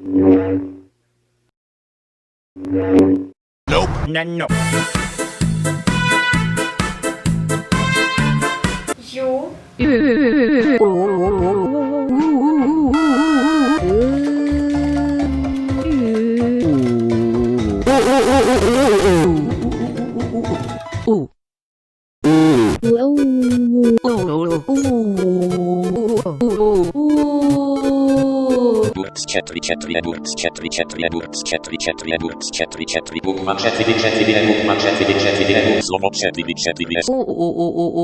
Nope. No.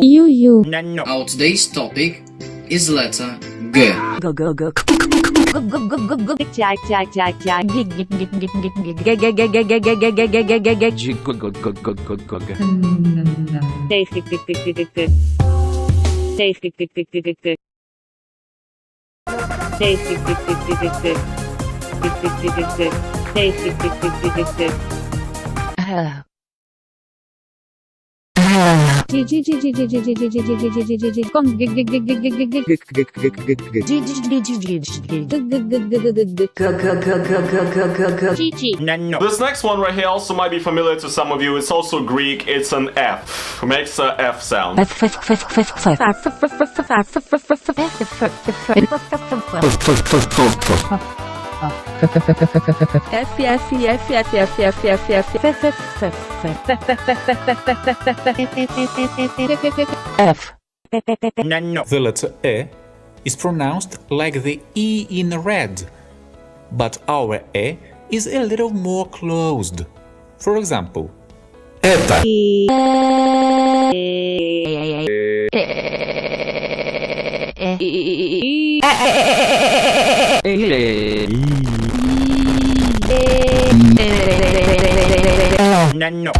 You. You. No. Our today's topic is letter G. No. This next one right here also might be familiar to some of you. It's also Greek. It's an F. It makes a F sound. F. No. The letter E is pronounced like the E in red, but our E is a little more closed. For example, ETA. No.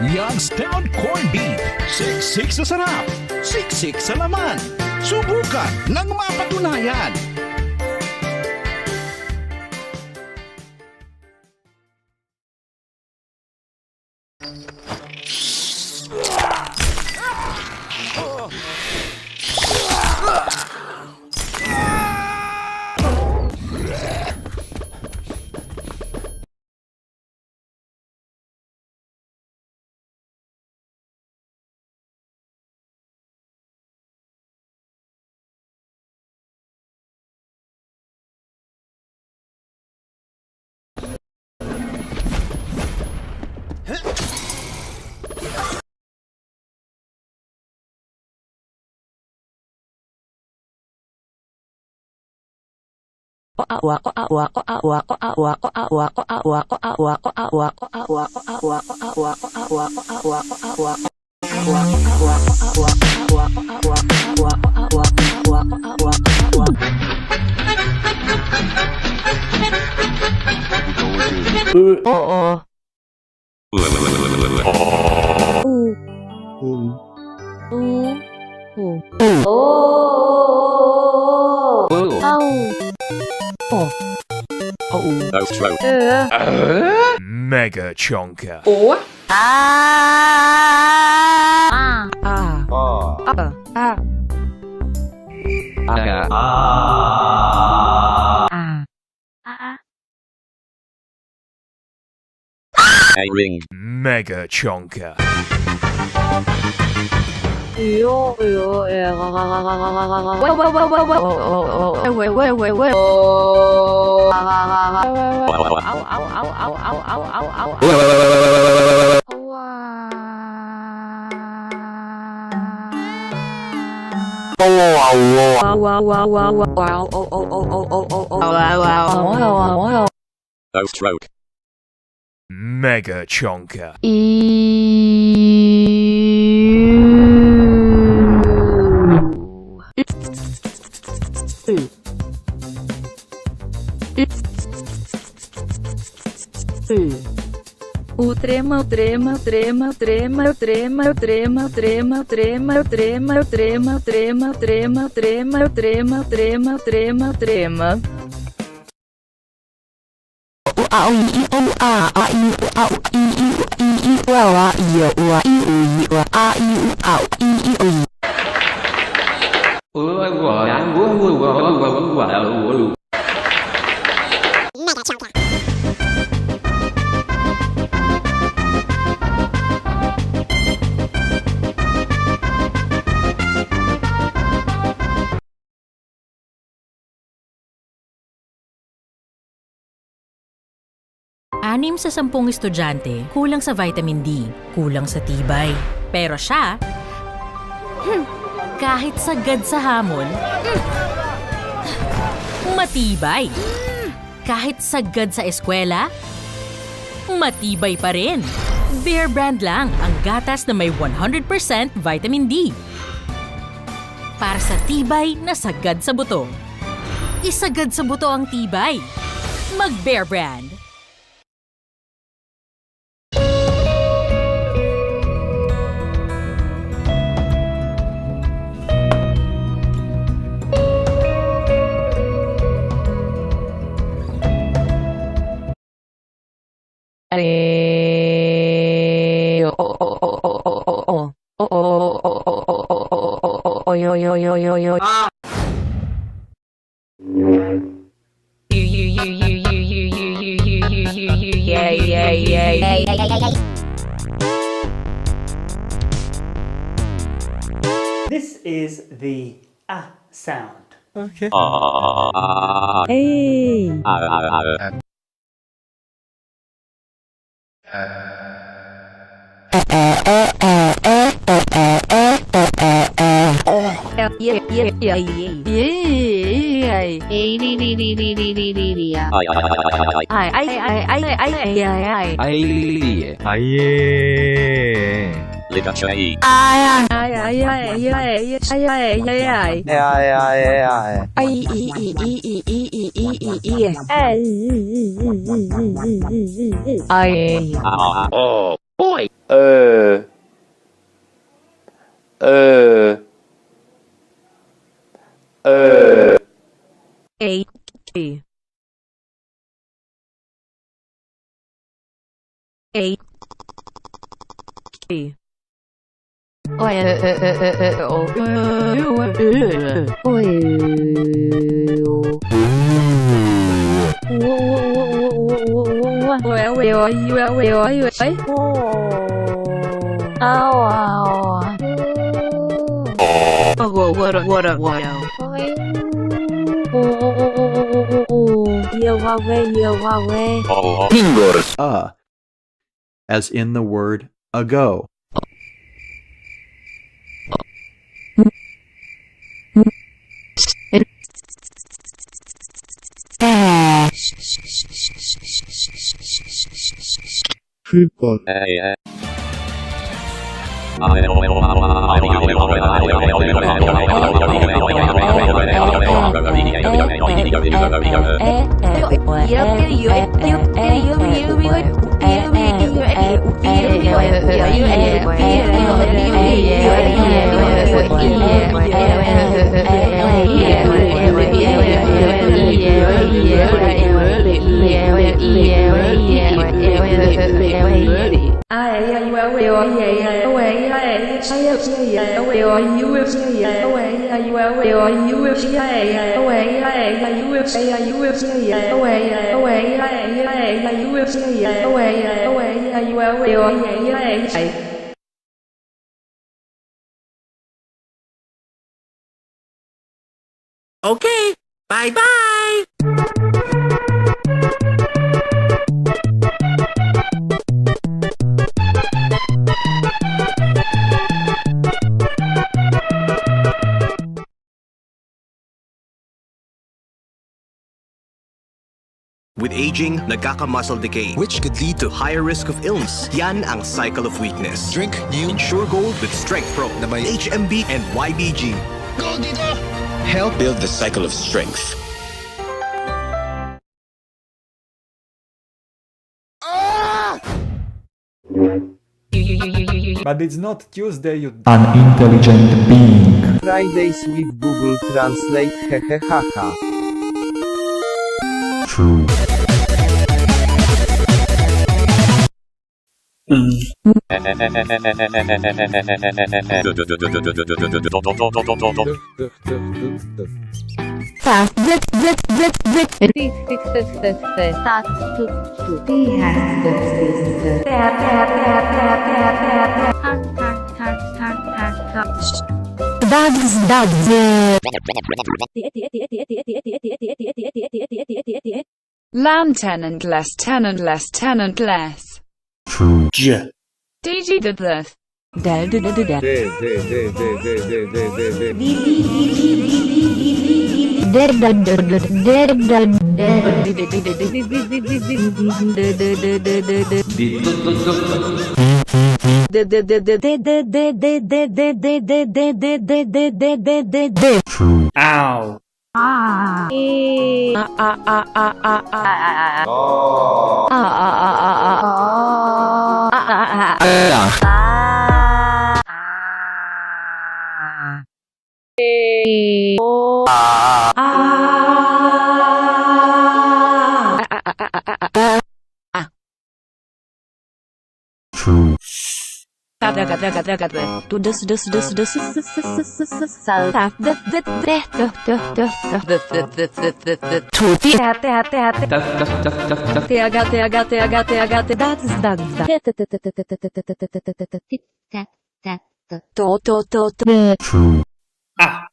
Youngstown corned beef. Siksik sa sarap. Siksik sa laman. Subukan ng mapatunayan. Mega chonker. A ring. Mega chonker. No stroke. Mega chonker. Trema, trema, trema, trema, trema, trema, trema, trema, trema, trema, trema, trema, trema, trema, trema, trema, trema. Anim sa 10 estudyante, kulang sa vitamin D, kulang sa tibay. Pero siya, kahit sagad sa hamon, matibay. Kahit sagad sa eskwela, matibay pa rin. Bear Brand lang ang gatas na may 100% vitamin D. Para sa tibay na sagad sa buto. Isagad sa buto ang tibay. Mag-Bear Brand. This is the sound. Hey. Oh boy. Fingers. As in the word ago. Away. Okay, bye-bye! With aging, nagkaka-muscle decay, which could lead to higher risk of illness. Yan ang cycle of weakness. Drink new Ensure Gold with Strength Pro na may HMB and YBG. Gold dito! Help build the cycle of strength. But it's not Tuesday, you An intelligent being. Fridays with Google Translate hehehaha. True. Lieutenant tenantless. True. DG the birth. True. Ow. True. True. Ah.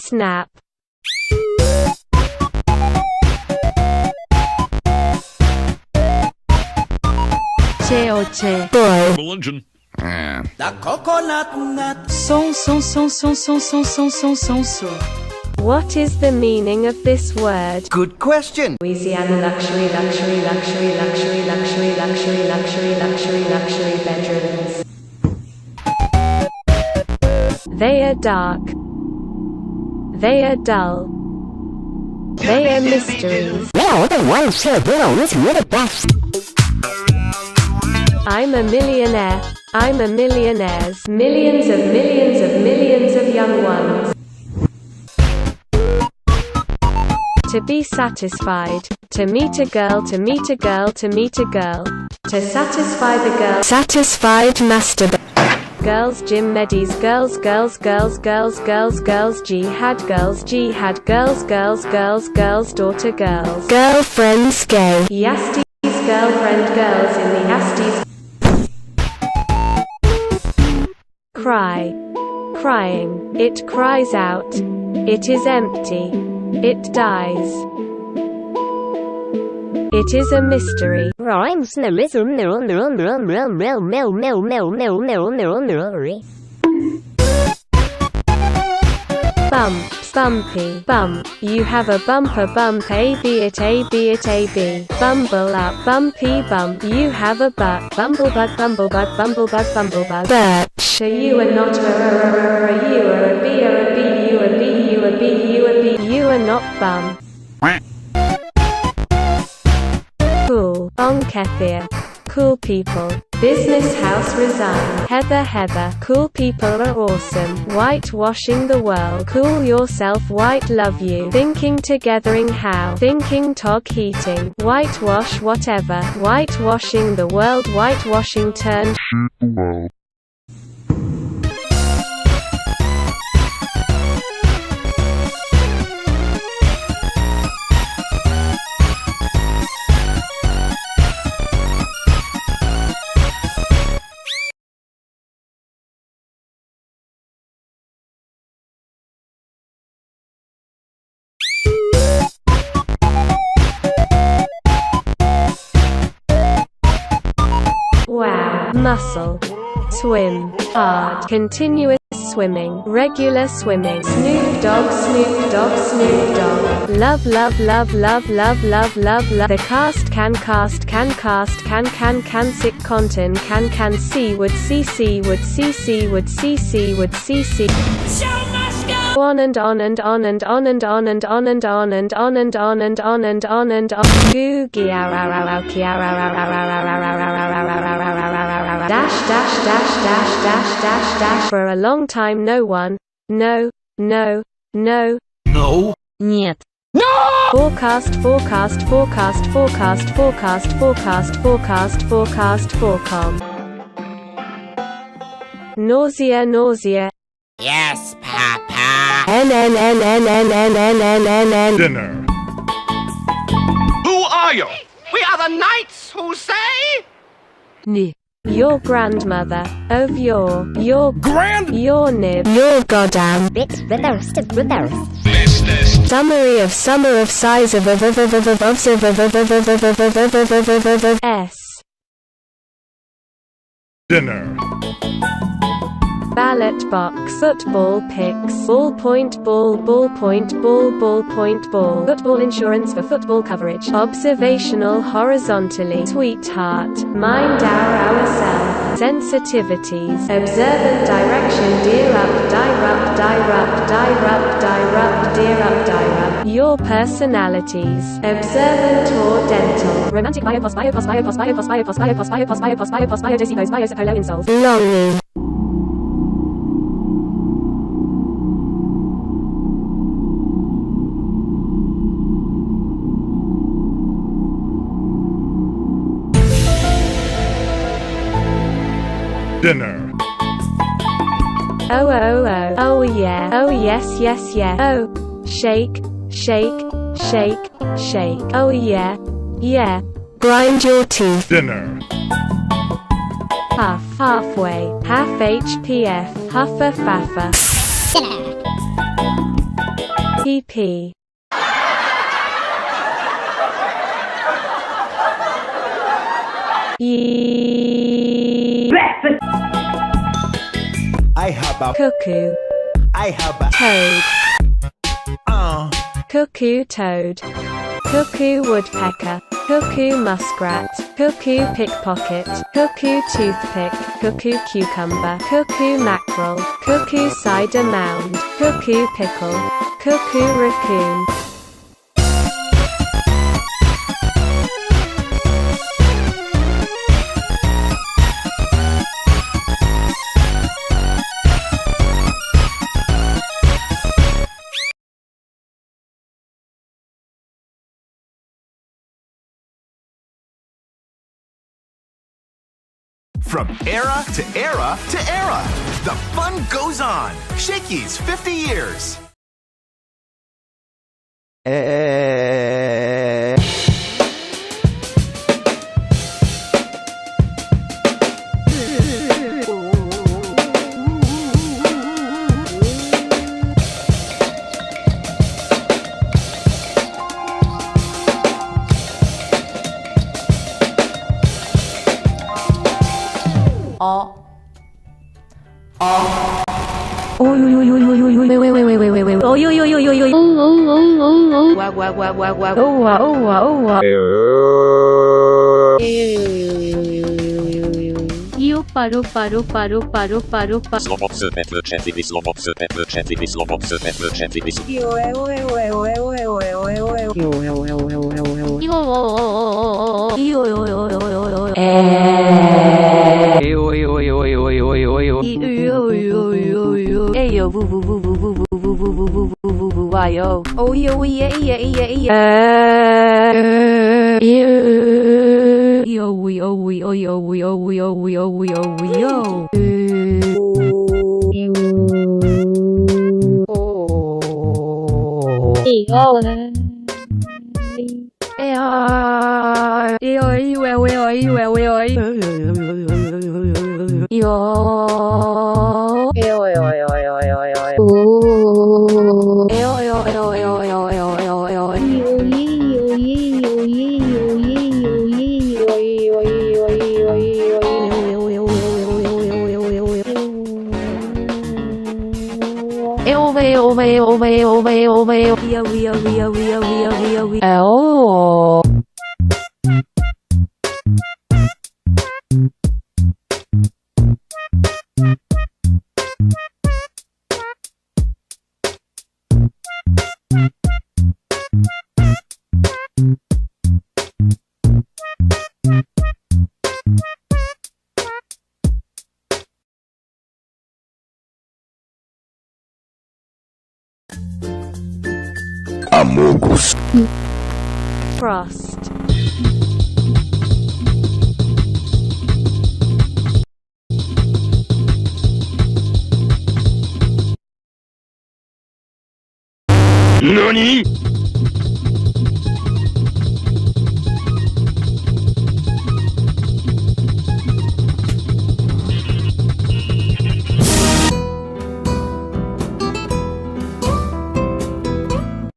Snap. Che. Engine. The coconut nut. Son. What is the meaning of this word? Good question. Louisiana luxury bedrooms. They are dark. They are dull. They are mysteries. I'm a millionaire. I'm a millionaire's. Millions of young ones. To be satisfied. To meet a girl. To satisfy the girl. Satisfied masturbate. Girls gym medis, girls jihad, girls daughter girls, girlfriends gay, yasties girlfriend girls in the yasties. Crying, it cries out, it is empty, it dies. It is a mystery. Bumpy, bump. You have a bumper, bump, a b it, a b. Bumble up, bumpy bump. You have a butt, bumblebug. Birch. You are not a you are a b, you are not bum. Cool. Onkethia. Cool people. Business house resign. Heather. Cool people are awesome. Whitewashing the world. Cool yourself. White love you. Thinking togethering how. Thinking tog heating. Whitewash whatever. Whitewashing the world. Whitewashing turned. muscle, swim, hard, continuous swimming, regular swimming, Snoop Dogg, Snoop Dogg, Snoop Dogg, love, love, love, love, love, love, love, love, the cast, can, sick, contin, can, see, would, see, would, see, would, see, would, see. On and on and on and on and on and on and on and on and on and on and on and on. Googie dash. For a long time no one. No. Нет. Forecast. Nausea. Yes, Papa. Dinner. Who are you? We are the knights who say... Your grandmother. Of your Your nib. Your goddamn Summary of size of S. Dinner. Ballot box. Football picks. Ballpoint ball. Football insurance for football coverage. Observational horizontally. Sweetheart. Mind ourselves. Sensitivities. Observant direction. Dear up. Dear up. Your personalities. Observant or dental. Romantic biopos polo insoles. Longing. Dinner. Oh yeah. Oh yes. Oh, shake. Oh yeah. Grind your teeth. Dinner. Halfway. Half HPF. Huffa faffa. PP. I have a cuckoo. I have a toad. Cuckoo toad. Cuckoo woodpecker. Cuckoo muskrat. Cuckoo pickpocket. Cuckoo toothpick. Cuckoo cucumber. Cuckoo mackerel. Cuckoo cider mound. Cuckoo pickle. Cuckoo raccoon. From era to era to era, the fun goes on. Shakey's 50 years. Io paro. Slobopsy Pepper Chatty Slobopsy Pepper Chatty Slobopsy Pepper Chatty Amogus. Frost. NANI?!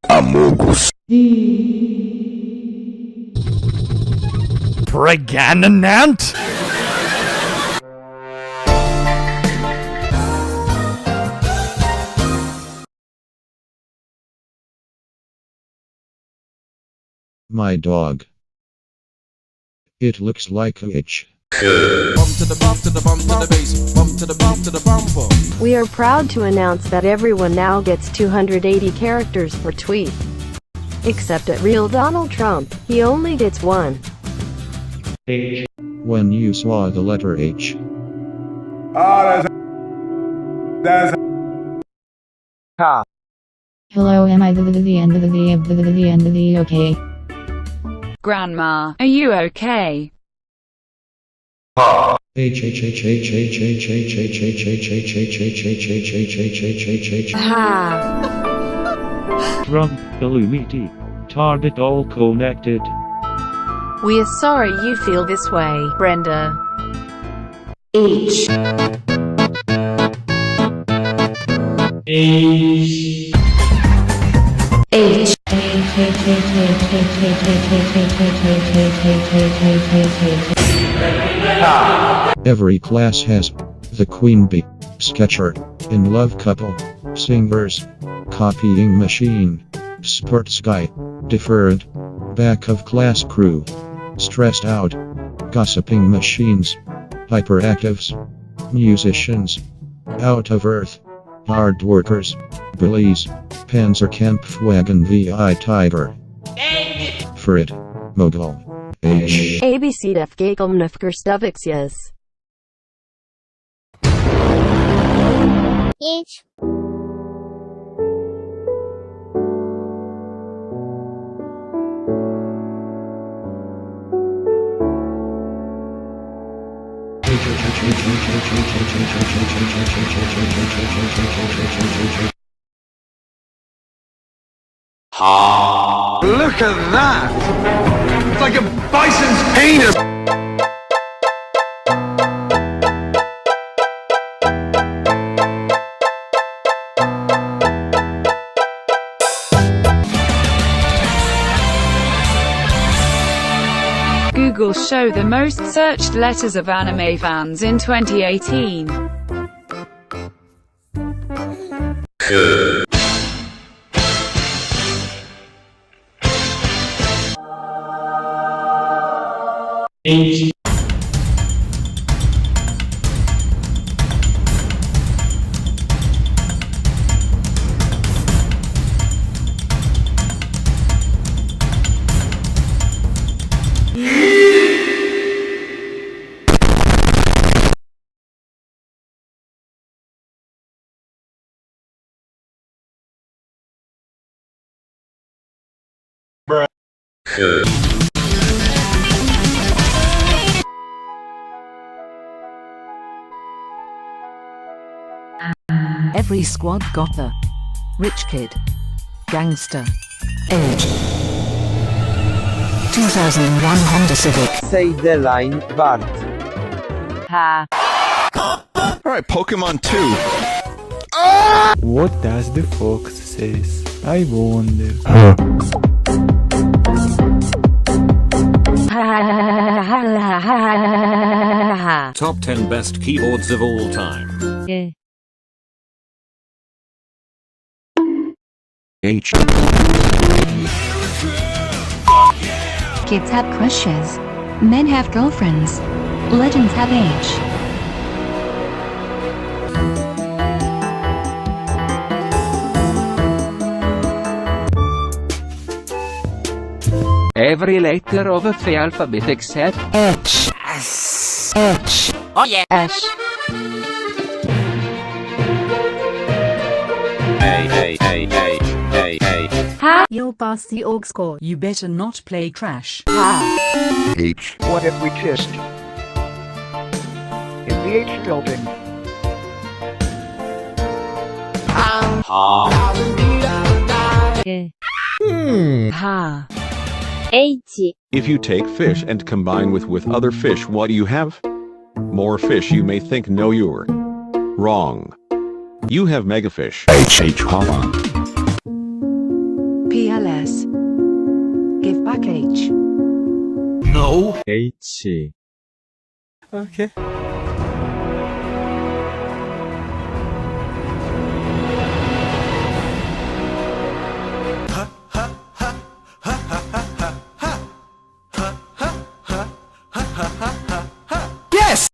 Amogus. Pregnant? My dog. It looks like a itch. We are proud to announce that everyone now gets 280 characters per tweet. Except at real Donald Trump, he only gets one. H. When you saw the letter H. That's Ha. Hello, am I the end of the end of the okay? Grandma, are you okay? H. Trump, Illuminati. Target all connected. We are sorry you feel this way, Brenda. H. H. Every class has the queen bee, sketcher, in love couple, singers, copying machine, sports guy, deferred, back of class crew, stressed out, gossiping machines, hyperactives, musicians, out of earth, hard workers, bullies, Panzerkampfwagen VI Tiger, Frit, Mogul, H. ABC def Gagelmnifker Stuvixias. H. Look at that! It's like a bison's penis! Google show the most searched letters of anime fans in 2018. H. Every squad got a rich kid, gangster. Age. 2001 Honda Civic. Say the line, Bart. Ha. Alright, Pokemon 2. What does the fox says? I wonder. Top 10 best keyboards of all time. H. Kids have crushes. Men have girlfriends. Legends have age. Every letter of the alphabet except H. H. Oh yeah. H. Ha! You'll pass the org score. You better not play Crash. Ha! H. What if we kissed? In the H building. Ha! H. If you take fish and combine with other fish, what do you have? More fish. You may think no, you're wrong. You have megafish. H. PLS. Give back H. No. H. Okay. Yes!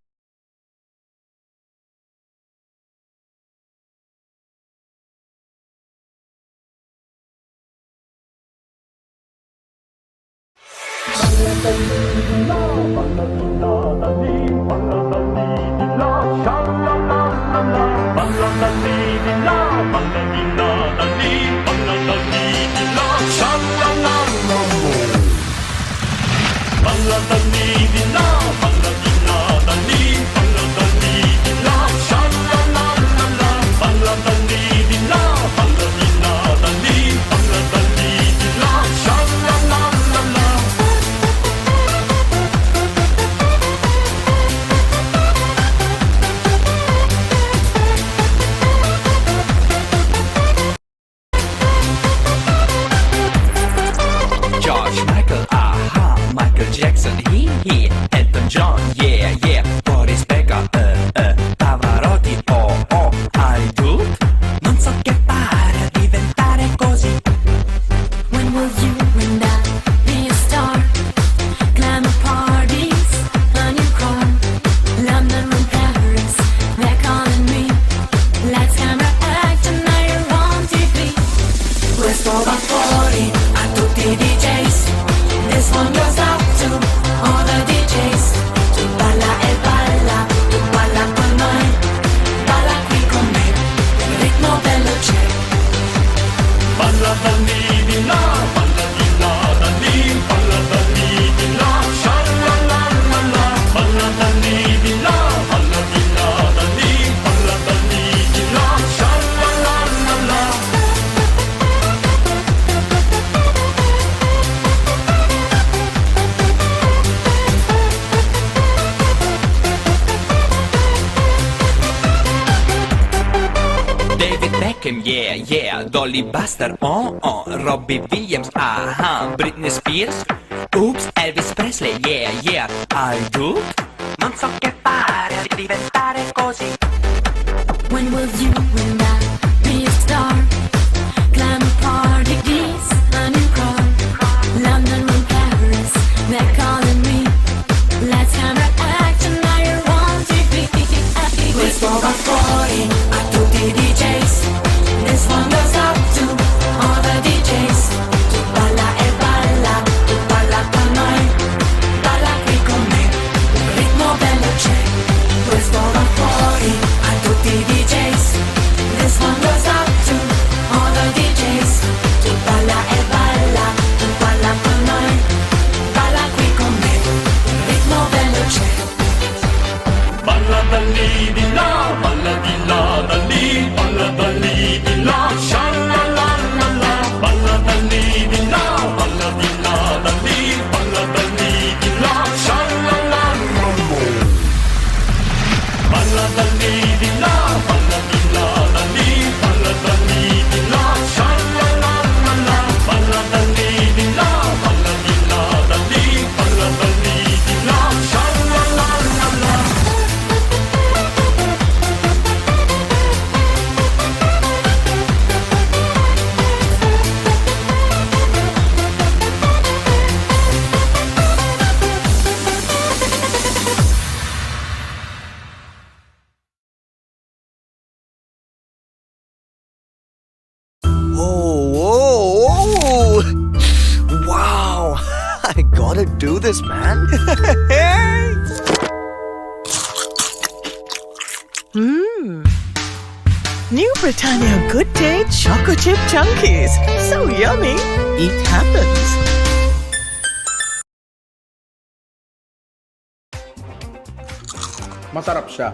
George Michael, aha, Michael Jackson, he, Elton John, yeah, Boris Becker, Pavarotti, oh, I do, non so che fare a diventare così. When will you and I be a star? Glamour parties, a new car, London and Paris, they're calling me. Lights, camera, action, now you're on TV. Questo va fuori a tutti i DJs. This one goes out to all the DJs. Tu balla e balla, tu balla con noi. Balla qui con me, il ritmo veloce. Balla da lì di là, balla di là da lì, balla da lì di là, sha-la-la-la-la. Balla da lì di là, balla di là da lì, balla da lì di là, sha-la-la-la-la. David Beckham, yeah, Dolly Buster, oh, Robbie Williams, aha, Britney Spears, oops, Elvis Presley, yeah, I do, non so che fare a diventare così. When will you and I be a star? Glamour parties, a new car, London and Paris, they're calling me. Lights, camera, action, now you're on TV. Questo va fuori a tutti i DJs. This one goes out to all the DJs. Tu balla e balla, tu balla con noi. Balla qui con me, il ritmo veloce. Questo va fuori a tutti i DJs. This one goes out to all the DJs. Tu balla e balla, tu balla con noi. Balla qui con me, il ritmo veloce. New Britannia Good Day Choco Chip Chunkies. So yummy. It happens. Masarap siya.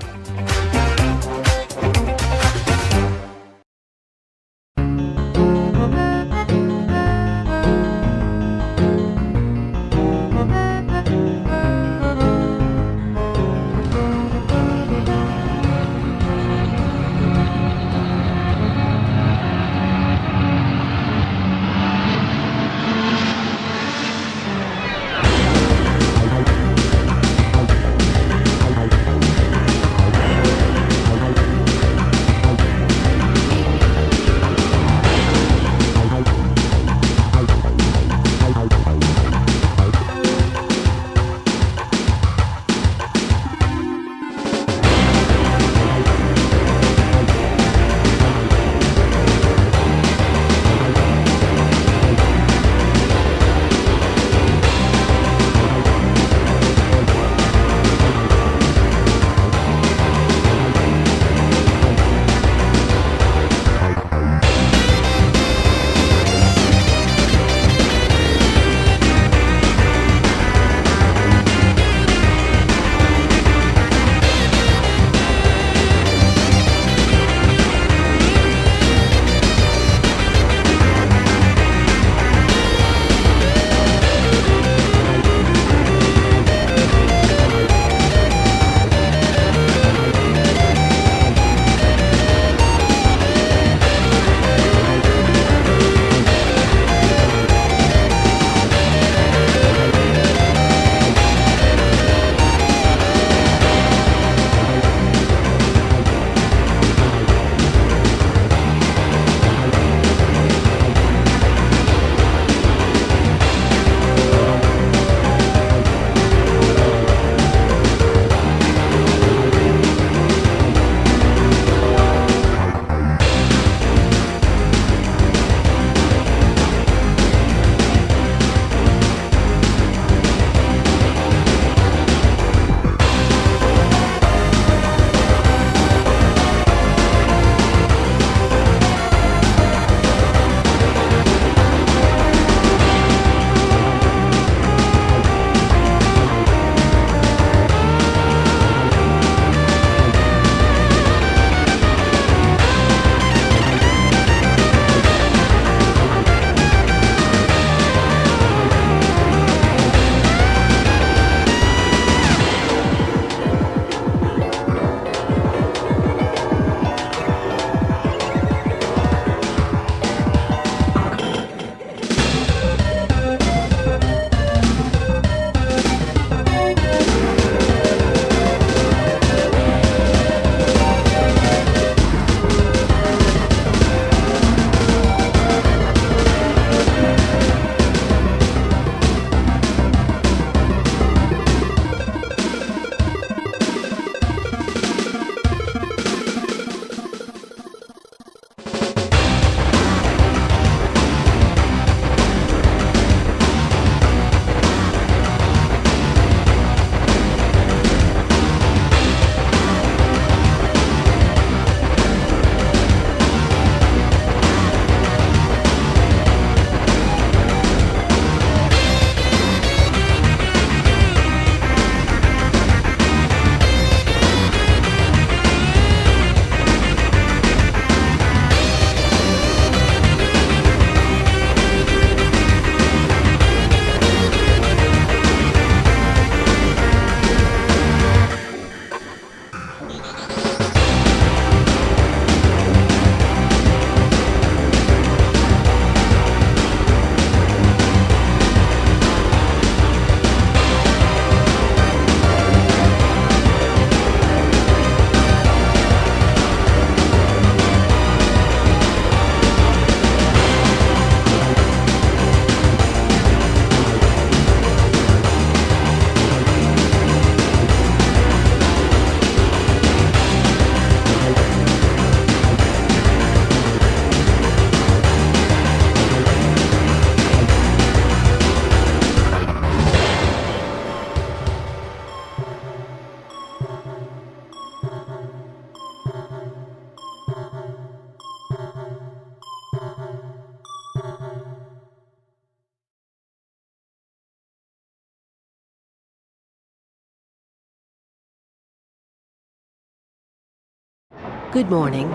Good morning.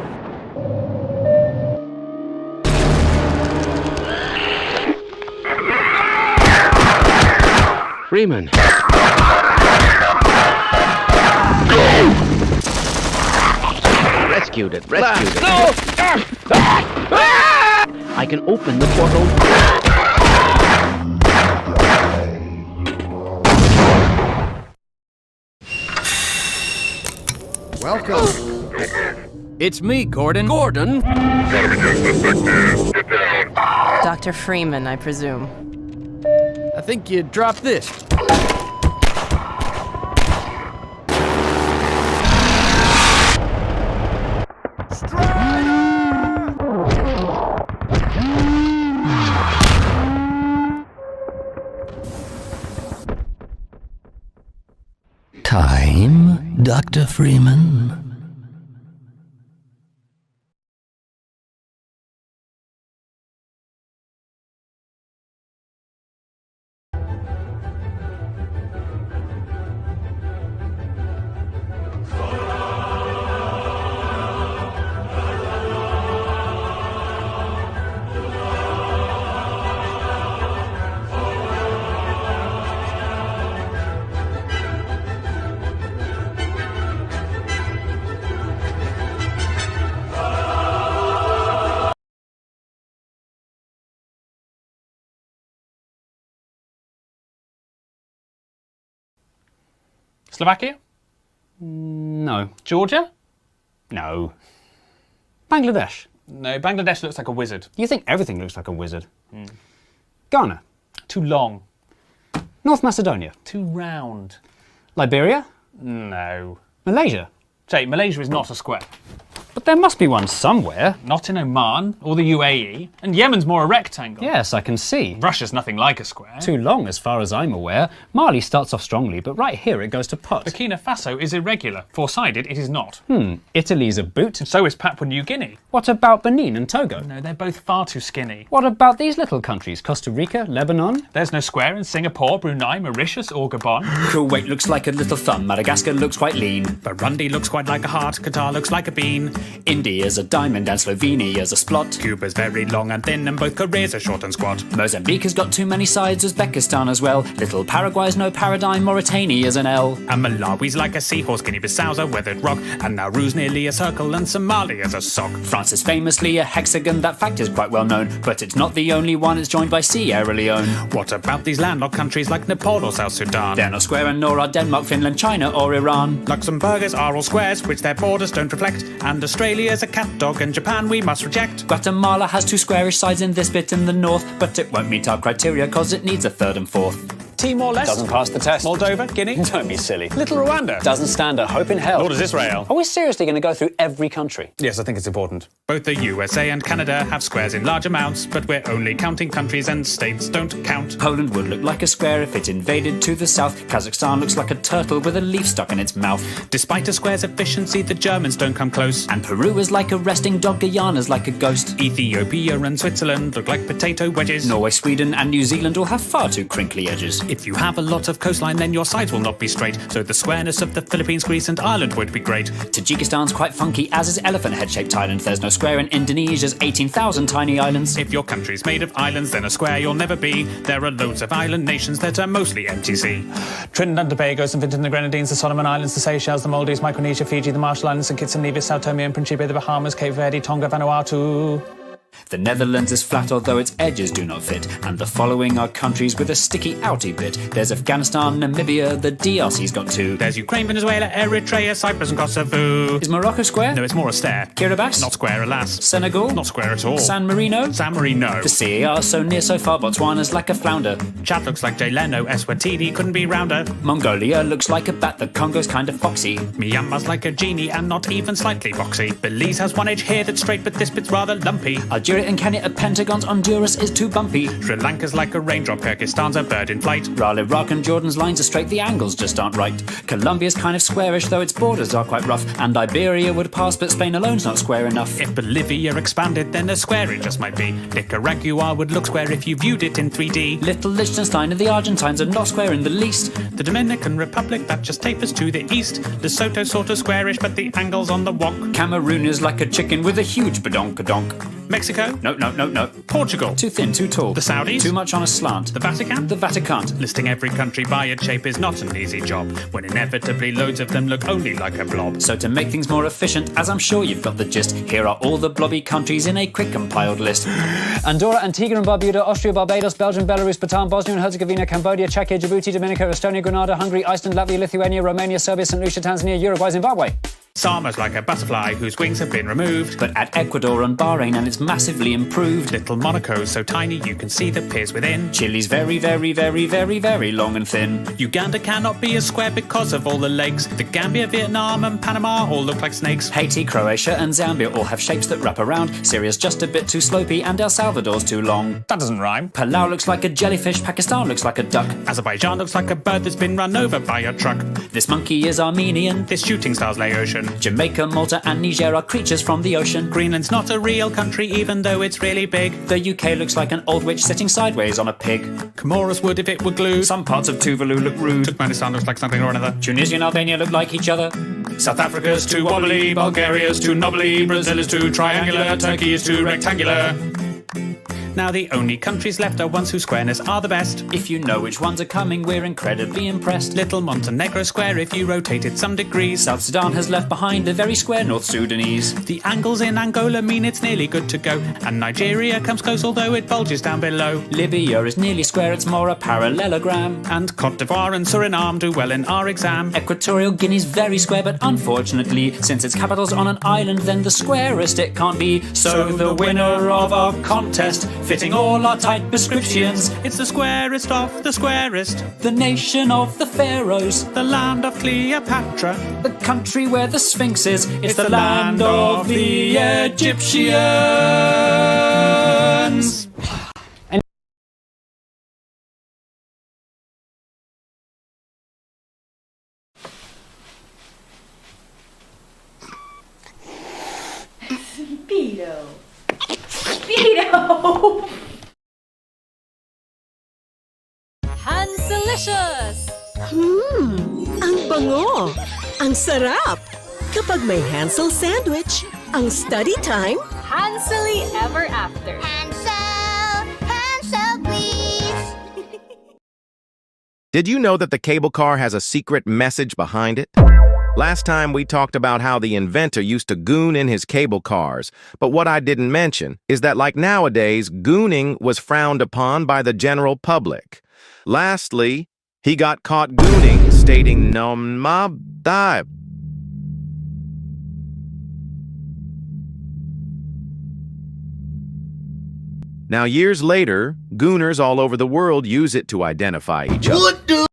Freeman. Rescued it. Rescued it. No! I can open the portal. Welcome. It's me, Gordon. Gordon? Dr. Freeman, I presume. I think you dropped this. Time, Dr. Freeman? Slovakia? No. Georgia? No. Bangladesh? No, Bangladesh looks like a wizard. You think everything looks like a wizard. Ghana? Too long. North Macedonia? Too round. Liberia? No. Malaysia? Jay, Malaysia is not a square. But there must be one somewhere. Not in Oman or the UAE. And Yemen's more a rectangle. Yes, I can see. Russia's nothing like a square. Too long as far as I'm aware. Mali starts off strongly, but right here it goes to pot. Burkina Faso is irregular. Four-sided, it is not. Italy's a boot. And so is Papua New Guinea. What about Benin and Togo? No, they're both far too skinny. What about these little countries? Costa Rica, Lebanon? There's no square in Singapore, Brunei, Mauritius or Gabon. Kuwait looks like a little thumb. Madagascar looks quite lean. Burundi looks quite like a heart. Qatar looks like a bean. India's a diamond and Slovenia's a splot. Cuba's very long and thin and both Koreas are short and squat. Mozambique has got too many sides, Uzbekistan as well. Little Paraguay's no paradigm, Mauritania's an L. And Malawi's like a seahorse, Guinea-Bissau's a weathered rock. And Nauru's nearly a circle and Somalia's a sock. France is famously a hexagon, that fact is quite well known. But it's not the only one, it's joined by Sierra Leone. What about these landlocked countries like Nepal or South Sudan? They're not square and nor are Denmark, Finland, China or Iran. Luxembourgers are all squares, which their borders don't reflect. And Australia's a cat dog and Japan we must reject. Guatemala has two squarish sides in this bit in the north, but it won't meet our criteria cause it needs a third and fourth. Timor-Leste doesn't pass the test. Moldova, Guinea, don't be silly. Little Rwanda doesn't stand a hope in hell. Nor does Israel. Are we seriously going to go through every country? Yes, I think it's important. Both the USA and Canada have squares in large amounts, but we're only counting countries and states don't count. Poland would look like a square if it invaded to the south. Kazakhstan looks like a turtle with a leaf stuck in its mouth. Despite a square's efficiency, the Germans don't come close. And Peru is like a resting dog, Guyana's like a ghost. Ethiopia and Switzerland look like potato wedges. Norway, Sweden and New Zealand all have far too crinkly edges. If you have a lot of coastline, then your sides will not be straight. So the squareness of the Philippines, Greece and Ireland would be great. Tajikistan's quite funky, as is elephant head-shaped Thailand. There's no square in Indonesia's 18,000 tiny islands. If your country's made of islands, then a square you'll never be. There are loads of island nations that are mostly MTC. Trinidad and Tobago, St. Vincent and the Grenadines, the Solomon Islands, the Seychelles, the Maldives, Micronesia, Fiji, the Marshall Islands, St. Kitts and Nevis, Sao Tome and Principe, the Bahamas, Cape Verde, Tonga, Vanuatu. The Netherlands is flat although its edges do not fit. And the following are countries with a sticky outy bit. There's Afghanistan, Namibia, the DRC's got two. There's Ukraine, Venezuela, Eritrea, Cyprus and Kosovo. Is Morocco square? No, it's more a stare. Kiribati? Not square, alas. Senegal? Not square at all. San Marino? San Marino. The CAR so near so far, Botswana's like a flounder. Chad looks like Jay Leno, Eswatini couldn't be rounder. Mongolia looks like a bat, the Congo's kind of foxy. Myanmar's like a genie and not even slightly boxy. Belize has one edge here that's straight but this bit's rather lumpy. Algeria Nigeria and Kenya are pentagons, Honduras is too bumpy. Sri Lanka's like a raindrop, Kyrgyzstan's a bird in flight. While Iraq and Jordan's lines are straight, the angles just aren't right. Colombia's kind of squarish, though its borders are quite rough. And Iberia would pass, but Spain alone's not square enough. If Bolivia expanded, then a square it just might be. Nicaragua would look square if you viewed it in 3D. Little Liechtenstein and the Argentines are not square in the least. The Dominican Republic, that just tapers to the east. Lesotho's sort of squarish, but the angle's on the wonk. Cameroon is like a chicken with a huge badonkadonk. Mexico? No. Portugal? Too thin, too tall. The Saudis? Too much on a slant. The Vatican? The Vatican. Listing every country by its shape is not an easy job, when inevitably loads of them look only like a blob. So to make things more efficient, as I'm sure you've got the gist, here are all the blobby countries in a quick compiled list. Andorra, Antigua and Barbuda, Austria, Barbados, Belgium, Belarus, Bhutan, Bosnia and Herzegovina, Cambodia, Czechia, Djibouti, Dominica, Estonia, Grenada, Hungary, Iceland, Latvia, Lithuania, Romania, Serbia, St. Lucia, Tanzania, Uruguay, Zimbabwe. Sama's like a butterfly whose wings have been removed. But at Ecuador and Bahrain, and it's massively improved. Little Monaco's so tiny you can see the piers within. Chile's very, very, very, very, very long and thin. Uganda cannot be a square because of all the legs. The Gambia, Vietnam and Panama all look like snakes. Haiti, Croatia and Zambia all have shapes that wrap around. Syria's just a bit too slopey and El Salvador's too long. That doesn't rhyme. Palau looks like a jellyfish, Pakistan looks like a duck. Azerbaijan looks like a bird that's been run over by a truck. This monkey is Armenian. This shooting star's Laotian. Jamaica, Malta and Niger are creatures from the ocean. Greenland's not a real country even though it's really big. The UK looks like an old witch sitting sideways on a pig. Comoros would if it were glued. Some parts of Tuvalu look rude. Turkmenistan looks like something or another. Tunisia and Albania look like each other. South Africa's too wobbly, Bulgaria's too knobbly, Brazil is too triangular, Turkey is too rectangular. Now the only countries left are ones whose squareness are the best. If you know which ones are coming, we're incredibly impressed. Little Montenegro square if you rotate it some degrees. South Sudan has left behind a very square North Sudanese. The angles in Angola mean it's nearly good to go. And Nigeria comes close although it bulges down below. Libya is nearly square, it's more a parallelogram. And Cote d'Ivoire and Suriname do well in our exam. Equatorial Guinea's very square, but unfortunately, since its capital's on an island, then the squarest it can't be. So the winner of our contest, fitting all our tight prescriptions, it's the squarest of the squarest. The nation of the pharaohs, the land of Cleopatra, the country where the Sphinx is, it's the land of the Egyptians. Speedo! Hanselicious! Ang bango! Ang sarap! Kapag may Hansel sandwich, ang study time, Hansely ever after. Hansel, please. Did you know that the cable car has a secret message behind it? Last time we talked about how the inventor used to goon in his cable cars, but what I didn't mention is that like nowadays, gooning was frowned upon by the general public. Lastly, he got caught gooning, stating "Nom ma die." Now, years later, gooners all over the world use it to identify each other.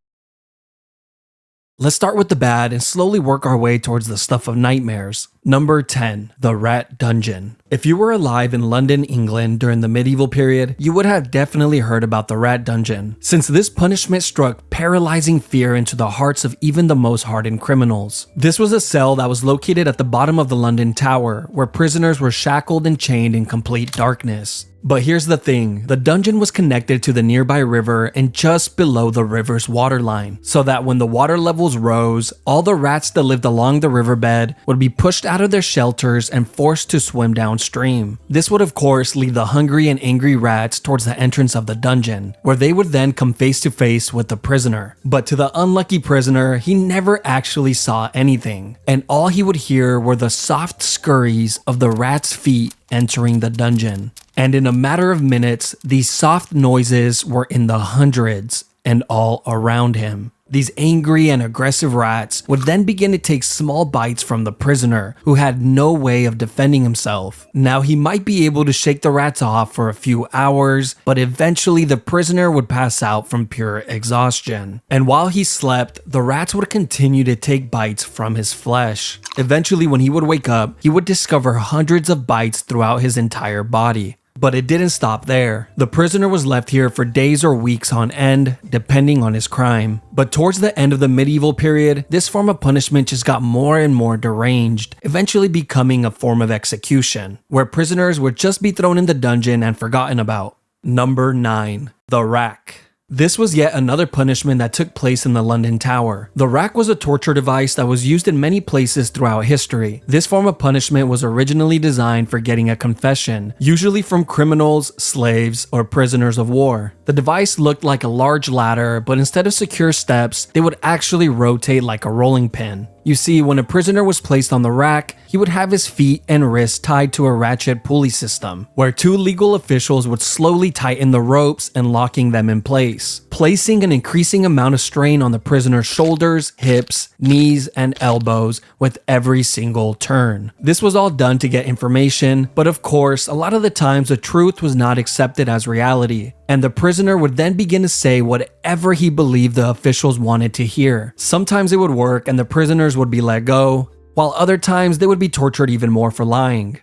Let's start with the bad and slowly work our way towards the stuff of nightmares. Number 10. The Rat Dungeon. If you were alive in London, England during the medieval period, you would have definitely heard about the Rat Dungeon, since this punishment struck paralyzing fear into the hearts of even the most hardened criminals. This was a cell that was located at the bottom of the London Tower, where prisoners were shackled and chained in complete darkness. But here's the thing, the dungeon was connected to the nearby river and just below the river's waterline, so that when the water levels rose, all the rats that lived along the riverbed would be pushed out of their shelters and forced to swim downstream. This would of course lead the hungry and angry rats towards the entrance of the dungeon, where they would then come face to face with the prisoner. But to the unlucky prisoner, he never actually saw anything, and all he would hear were the soft scurries of the rats' feet entering the dungeon. And in a matter of minutes, these soft noises were in the hundreds and all around him. These angry and aggressive rats would then begin to take small bites from the prisoner, who had no way of defending himself. Now, he might be able to shake the rats off for a few hours, but eventually the prisoner would pass out from pure exhaustion. And while he slept, the rats would continue to take bites from his flesh. Eventually, when he would wake up, he would discover hundreds of bites throughout his entire body. But it didn't stop there. The prisoner was left here for days or weeks on end, depending on his crime. But towards the end of the medieval period, this form of punishment just got more and more deranged, eventually becoming a form of execution, where prisoners would just be thrown in the dungeon and forgotten about. Number 9. The rack. This was yet another punishment that took place in the London Tower. The rack was a torture device that was used in many places throughout history. This form of punishment was originally designed for getting a confession, usually from criminals, slaves, or prisoners of war. The device looked like a large ladder, but instead of secure steps, they would actually rotate like a rolling pin. You see, when a prisoner was placed on the rack, he would have his feet and wrists tied to a ratchet pulley system, where 2 legal officials would slowly tighten the ropes and locking them in place, placing an increasing amount of strain on the prisoner's shoulders, hips, knees, and elbows with every single turn. This was all done to get information, but of course, a lot of the times the truth was not accepted as reality, and the prisoner would then begin to say whatever he believed the officials wanted to hear. Sometimes it would work and the prisoners would be let go, while other times they would be tortured even more for lying.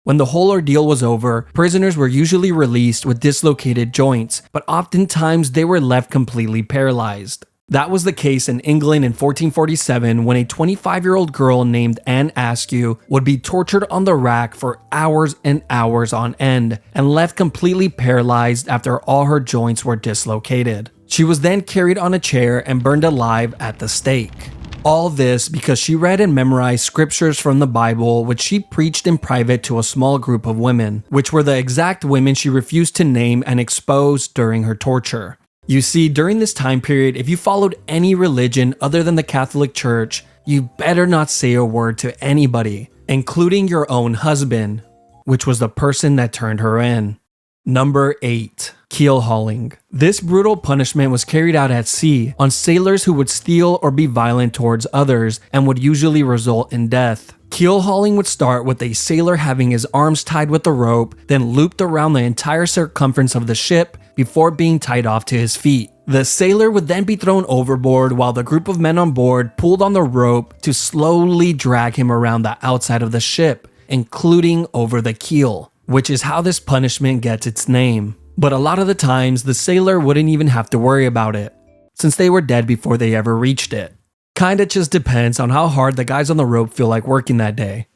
When the whole ordeal was over, prisoners were usually released with dislocated joints, but oftentimes they were left completely paralyzed. That was the case in England in 1447 when a 25-year-old girl named Anne Askew would be tortured on the rack for hours and hours on end and left completely paralyzed after all her joints were dislocated. She was then carried on a chair and burned alive at the stake. All this because she read and memorized scriptures from the Bible, which she preached in private to a small group of women, which were the exact women she refused to name and expose during her torture. You see, during this time period, if you followed any religion other than the Catholic Church, you better not say a word to anybody, including your own husband, which was the person that turned her in. Number 8. Keel hauling. This brutal punishment was carried out at sea on sailors who would steal or be violent towards others and would usually result in death. Keel hauling would start with a sailor having his arms tied with a rope, then looped around the entire circumference of the ship before being tied off to his feet. The sailor would then be thrown overboard while the group of men on board pulled on the rope to slowly drag him around the outside of the ship, including over the keel, which is how this punishment gets its name. But a lot of the times, the sailor wouldn't even have to worry about it, since they were dead before they ever reached it. Kinda just depends on how hard the guys on the rope feel like working that day.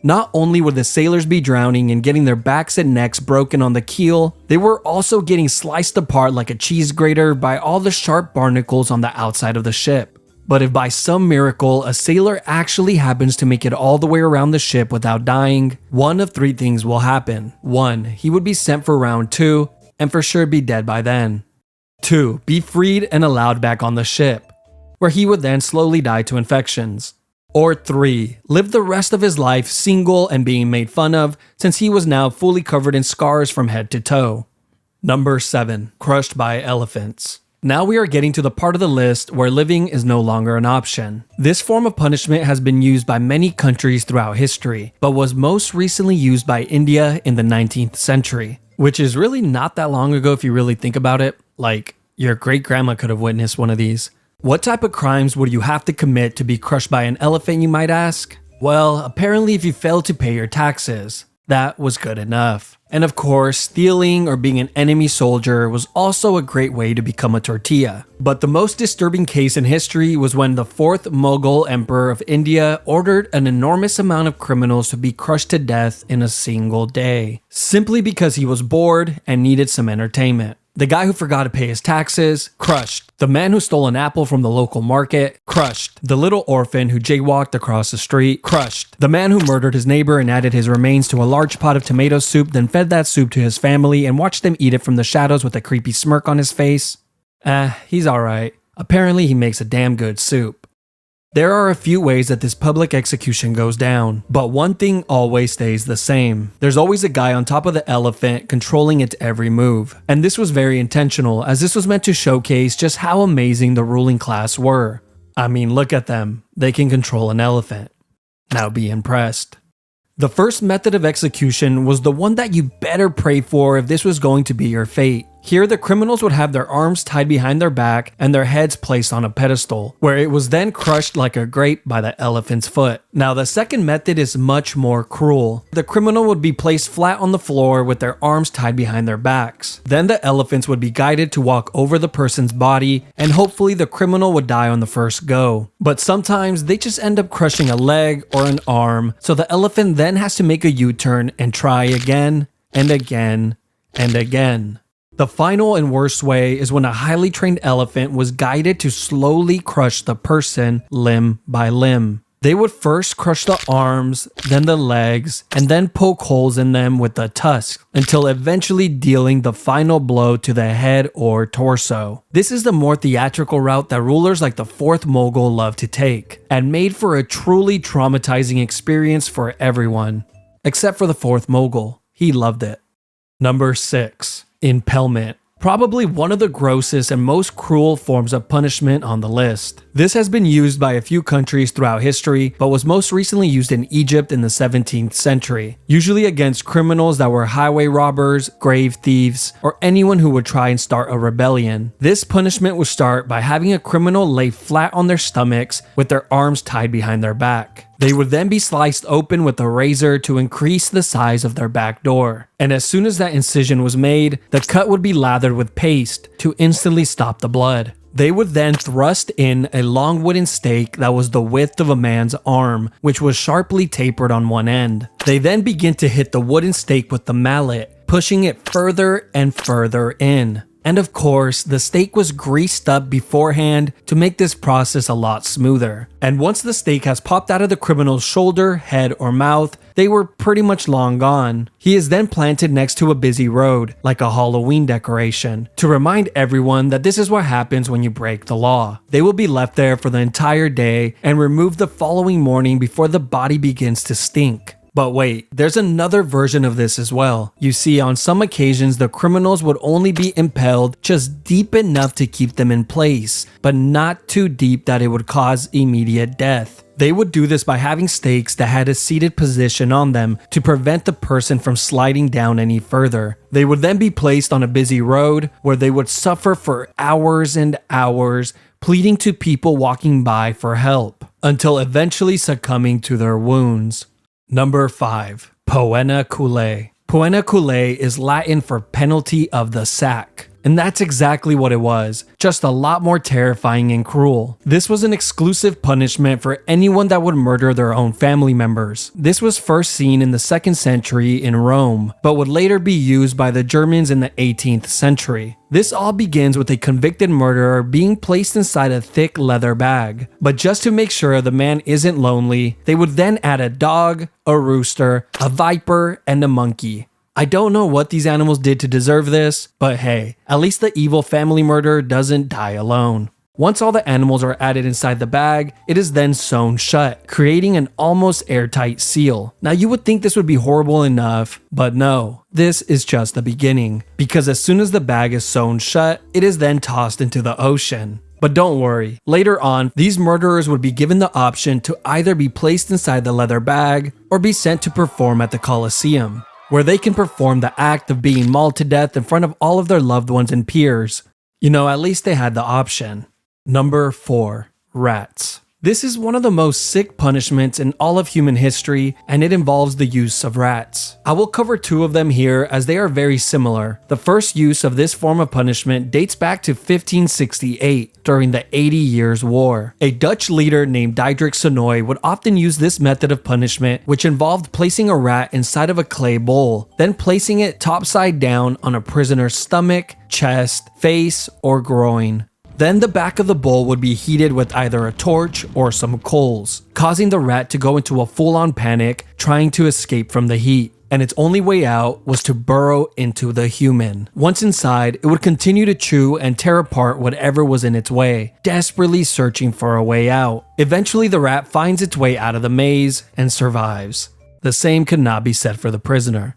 Not only would the sailors be drowning and getting their backs and necks broken on the keel, they were also getting sliced apart like a cheese grater by all the sharp barnacles on the outside of the ship. But if by some miracle a sailor actually happens to make it all the way around the ship without dying, one of 3 things will happen. 1. He would be sent for round 2, and for sure be dead by then. 2. Be freed and allowed back on the ship, where he would then slowly die to infections. Or 3. Live the rest of his life single and being made fun of, since he was now fully covered in scars from head to toe. Number 7. Crushed by elephants. Now we are getting to the part of the list where living is no longer an option. This form of punishment has been used by many countries throughout history, but was most recently used by India in the 19th century, which is really not that long ago if you really think about it. Like, your great-grandma could have witnessed one of these. What type of crimes would you have to commit to be crushed by an elephant, you might ask? Well, apparently if you failed to pay your taxes, that was good enough. And of course, stealing or being an enemy soldier was also a great way to become a tortilla. But the most disturbing case in history was when the 4th Mughal Emperor of India ordered an enormous amount of criminals to be crushed to death in a single day, simply because he was bored and needed some entertainment. The guy who forgot to pay his taxes, crushed. The man who stole an apple from the local market, crushed. The little orphan who jaywalked across the street, crushed. The man who murdered his neighbor and added his remains to a large pot of tomato soup, then fed that soup to his family and watched them eat it from the shadows with a creepy smirk on his face. He's alright. Apparently he makes a damn good soup. There are a few ways that this public execution goes down, but one thing always stays the same. There's always a guy on top of the elephant controlling its every move. And this was very intentional, as this was meant to showcase just how amazing the ruling class were. I mean, look at them. They can control an elephant. Now be impressed. The first method of execution was the one that you better pray for if this was going to be your fate. Here, the criminals would have their arms tied behind their back and their heads placed on a pedestal, where it was then crushed like a grape by the elephant's foot. Now, the second method is much more cruel. The criminal would be placed flat on the floor with their arms tied behind their backs. Then the elephants would be guided to walk over the person's body, and hopefully the criminal would die on the first go. But sometimes they just end up crushing a leg or an arm, so the elephant then has to make a U-turn and try again and again and again. The final and worst way is when a highly trained elephant was guided to slowly crush the person limb by limb. They would first crush the arms, then the legs, and then poke holes in them with the tusk, until eventually dealing the final blow to the head or torso. This is the more theatrical route that rulers like the Fourth Mogul love to take, and made for a truly traumatizing experience for everyone. Except for the Fourth Mogul. He loved it. Number 6. Impalement. Probably one of the grossest and most cruel forms of punishment on the list. This has been used by a few countries throughout history, but was most recently used in Egypt in the 17th century, usually against criminals that were highway robbers, grave thieves, or anyone who would try and start a rebellion. This punishment would start by having a criminal lay flat on their stomachs with their arms tied behind their back. They would then be sliced open with a razor to increase the size of their back door. And as soon as that incision was made, the cut would be lathered with paste to instantly stop the blood. They would then thrust in a long wooden stake that was the width of a man's arm, which was sharply tapered on one end. They then begin to hit the wooden stake with the mallet, pushing it further and further in. And of course, the stake was greased up beforehand to make this process a lot smoother. And once the stake has popped out of the criminal's shoulder, head, or mouth, they were pretty much long gone. He is then planted next to a busy road, like a Halloween decoration, to remind everyone that this is what happens when you break the law. They will be left there for the entire day and removed the following morning before the body begins to stink. But wait, there's another version of this as well. You see, on some occasions, the criminals would only be impaled just deep enough to keep them in place, but not too deep that it would cause immediate death. They would do this by having stakes that had a seated position on them to prevent the person from sliding down any further. They would then be placed on a busy road where they would suffer for hours and hours, pleading to people walking by for help, until eventually succumbing to their wounds. Number 5. Poena Culae. Poena Culae is Latin for penalty of the sack. And that's exactly what it was, just a lot more terrifying and cruel. This was an exclusive punishment for anyone that would murder their own family members. This was first seen in the 2nd century in Rome, but would later be used by the Germans in the 18th century. This all begins with a convicted murderer being placed inside a thick leather bag. But just to make sure the man isn't lonely, they would then add a dog, a rooster, a viper, and a monkey. I don't know what these animals did to deserve this, but hey, at least the evil family murderer doesn't die alone. Once all the animals are added inside the bag, it is then sewn shut, creating an almost airtight seal. Now you would think this would be horrible enough, but no, this is just the beginning. Because as soon as the bag is sewn shut, it is then tossed into the ocean. But don't worry, later on, these murderers would be given the option to either be placed inside the leather bag or be sent to perform at the Colosseum, where they can perform the act of being mauled to death in front of all of their loved ones and peers. You know, at least they had the option. Number 4. Rats. This is one of the most sick punishments in all of human history, and it involves the use of rats. I will cover 2 of them here as they are very similar. The first use of this form of punishment dates back to 1568 during the 80 Years' War. A Dutch leader named Diederik Sonoy would often use this method of punishment, which involved placing a rat inside of a clay bowl, then placing it topside down on a prisoner's stomach, chest, face, or groin. Then the back of the bowl would be heated with either a torch or some coals, causing the rat to go into a full-on panic, trying to escape from the heat. And its only way out was to burrow into the human. Once inside, it would continue to chew and tear apart whatever was in its way, desperately searching for a way out. Eventually, the rat finds its way out of the maze and survives. The same could not be said for the prisoner.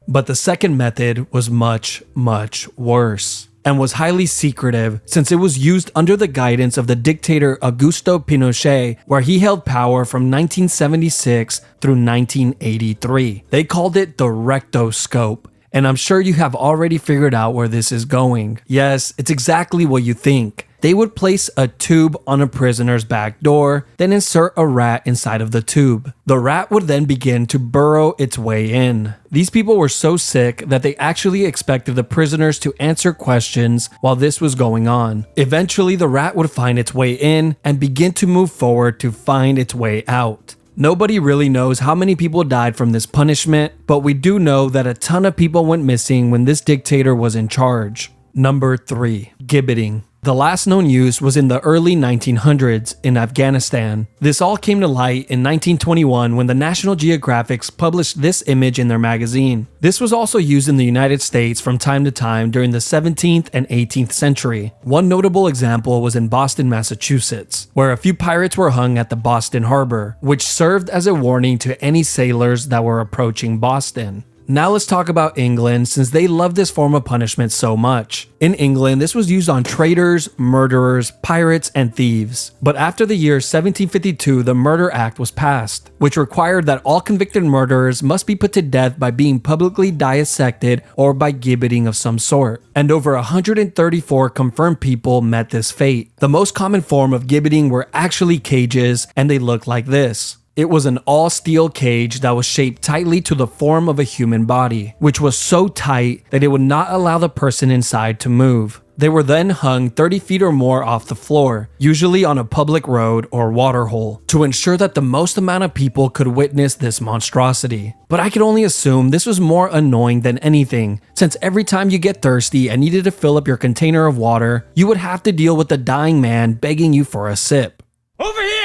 But the second method was much, much worse, and was highly secretive since it was used under the guidance of the dictator Augusto Pinochet, where he held power from 1976 through 1983. They called it the rectoscope, And I'm sure you have already figured out where this is going. Yes, it's exactly what you think. They would place a tube on a prisoner's back door, then insert a rat inside of the tube. The rat would then begin to burrow its way in. These people were so sick that they actually expected the prisoners to answer questions while this was going on. Eventually, the rat would find its way in and begin to move forward to find its way out. Nobody really knows how many people died from this punishment, but we do know that a ton of people went missing when this dictator was in charge. Number 3. Gibbeting. The last known use was in the early 1900s in Afghanistan. This all came to light in 1921 when the National Geographic published this image in their magazine. This was also used in the United States from time to time during the 17th and 18th century. One notable example was in Boston, Massachusetts, where a few pirates were hung at the Boston Harbor, which served as a warning to any sailors that were approaching Boston. Now let's talk about England, since they love this form of punishment so much. In England, this was used on traitors, murderers, pirates, and thieves. But after the year 1752, the Murder Act was passed, which required that all convicted murderers must be put to death by being publicly dissected or by gibbeting of some sort. And over 134 confirmed people met this fate. The most common form of gibbeting were actually cages, and they looked like this. It was an all-steel cage that was shaped tightly to the form of a human body, which was so tight that it would not allow the person inside to move. They were then hung 30 feet or more off the floor, usually on a public road or waterhole, to ensure that the most amount of people could witness this monstrosity. But I can only assume this was more annoying than anything, since every time you get thirsty and needed to fill up your container of water, you would have to deal with the dying man begging you for a sip. Over here!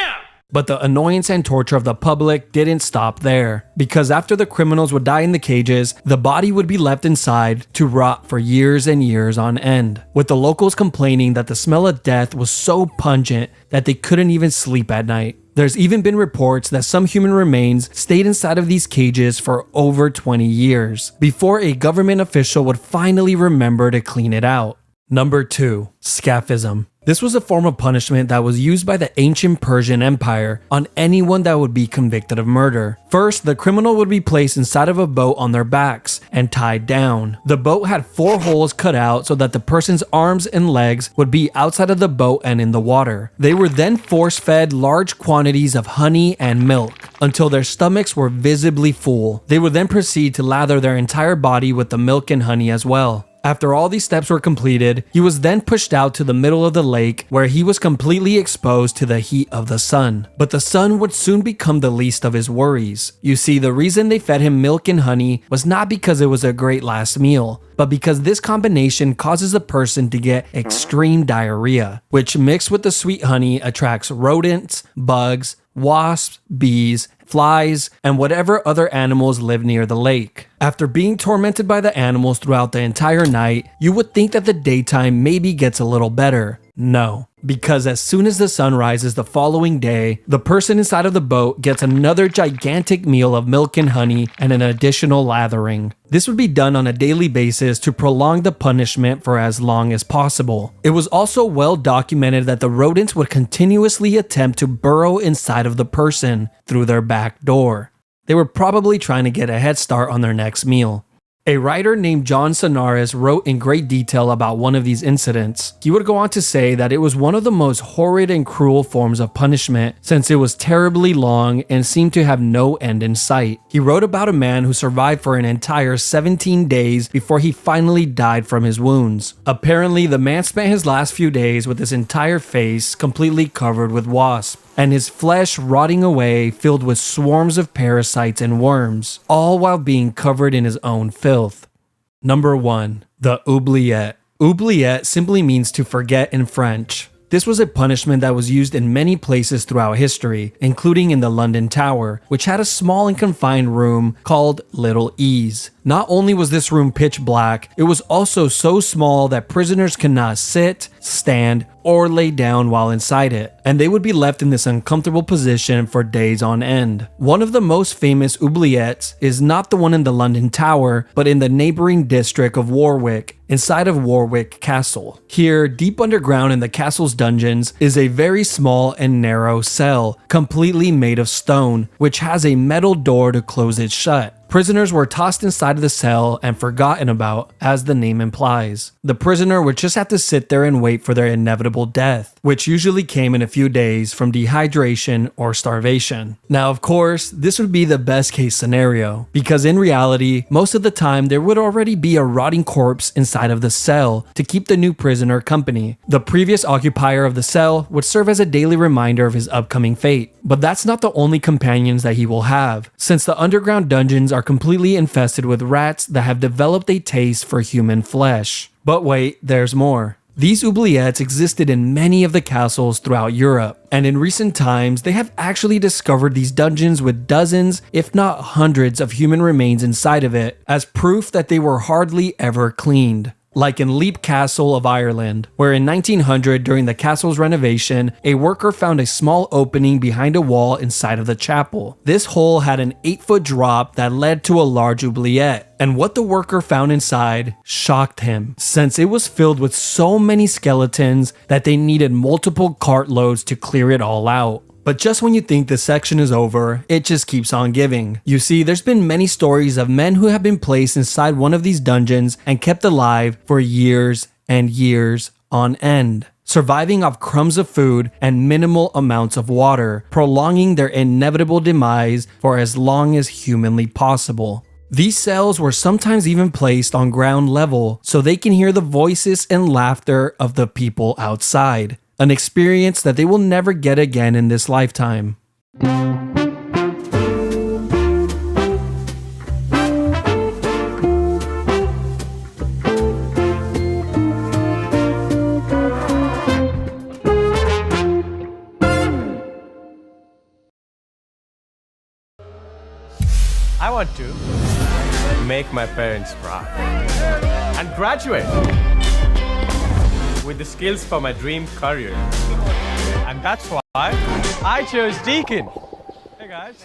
But the annoyance and torture of the public didn't stop there, because after the criminals would die in the cages, the body would be left inside to rot for years and years on end, with the locals complaining that the smell of death was so pungent that they couldn't even sleep at night. There's even been reports that some human remains stayed inside of these cages for over 20 years, before a government official would finally remember to clean it out. Number 2. Scaphism. This was a form of punishment that was used by the ancient Persian Empire on anyone that would be convicted of murder. First, the criminal would be placed inside of a boat on their backs and tied down. The boat had 4 holes cut out so that the person's arms and legs would be outside of the boat and in the water. They were then force-fed large quantities of honey and milk until their stomachs were visibly full. They would then proceed to lather their entire body with the milk and honey as well. After all these steps were completed, he was then pushed out to the middle of the lake where he was completely exposed to the heat of the sun. But the sun would soon become the least of his worries. You see, the reason they fed him milk and honey was not because it was a great last meal, but because this combination causes a person to get extreme diarrhea, which mixed with the sweet honey attracts rodents, bugs, wasps, bees, flies, and whatever other animals live near the lake. After being tormented by the animals throughout the entire night, you would think that the daytime maybe gets a little better. No, because as soon as the sun rises the following day, the person inside of the boat gets another gigantic meal of milk and honey and an additional lathering. This would be done on a daily basis to prolong the punishment for as long as possible. It was also well documented that the rodents would continuously attempt to burrow inside of the person through their back door. They were probably trying to get a head start on their next meal. A writer named John Sonaris wrote in great detail about one of these incidents. He would go on to say that it was one of the most horrid and cruel forms of punishment, since it was terribly long and seemed to have no end in sight. He wrote about a man who survived for an entire 17 days before he finally died from his wounds. Apparently, the man spent his last few days with his entire face completely covered with wasps, and his flesh rotting away filled with swarms of parasites and worms, all while being covered in his own filth. Number 1. The oubliette. Oubliette simply means to forget in French. This was a punishment that was used in many places throughout history, including in the London Tower, which had a small and confined room called Little Ease. Not only was this room pitch black, it was also so small that prisoners could not sit, stand, or lay down while inside it, and they would be left in this uncomfortable position for days on end. One of the most famous oubliettes is not the one in the London Tower, but in the neighboring district of Warwick, inside of Warwick Castle. Here, deep underground in the castle's dungeons, is a very small and narrow cell, completely made of stone, which has a metal door to close it shut. Prisoners were tossed inside of the cell and forgotten about, as the name implies. The prisoner would just have to sit there and wait for their inevitable death, which usually came in a few days from dehydration or starvation. Now, of course, this would be the best case scenario, because in reality, most of the time there would already be a rotting corpse inside of the cell to keep the new prisoner company. The previous occupier of the cell would serve as a daily reminder of his upcoming fate. But that's not the only companions that he will have, since the underground dungeons are completely infested with rats that have developed a taste for human flesh. But wait, there's more. These oubliettes existed in many of the castles throughout Europe, and in recent times they have actually discovered these dungeons with dozens, if not hundreds, of human remains inside of it, as proof that they were hardly ever cleaned. Like in Leap Castle of Ireland, where in 1900 during the castle's renovation, a worker found a small opening behind a wall inside of the chapel. This hole had an 8-foot drop that led to a large oubliette, and what the worker found inside shocked him, since it was filled with so many skeletons that they needed multiple cartloads to clear it all out. But just when you think this section is over, it just keeps on giving. You see, there's been many stories of men who have been placed inside one of these dungeons and kept alive for years and years on end, surviving off crumbs of food and minimal amounts of water, prolonging their inevitable demise for as long as humanly possible. These cells were sometimes even placed on ground level so they can hear the voices and laughter of the people outside. An experience that they will never get again in this lifetime. I want to make my parents proud and graduate with the skills for my dream career. And that's why I chose Deacon. Hey guys.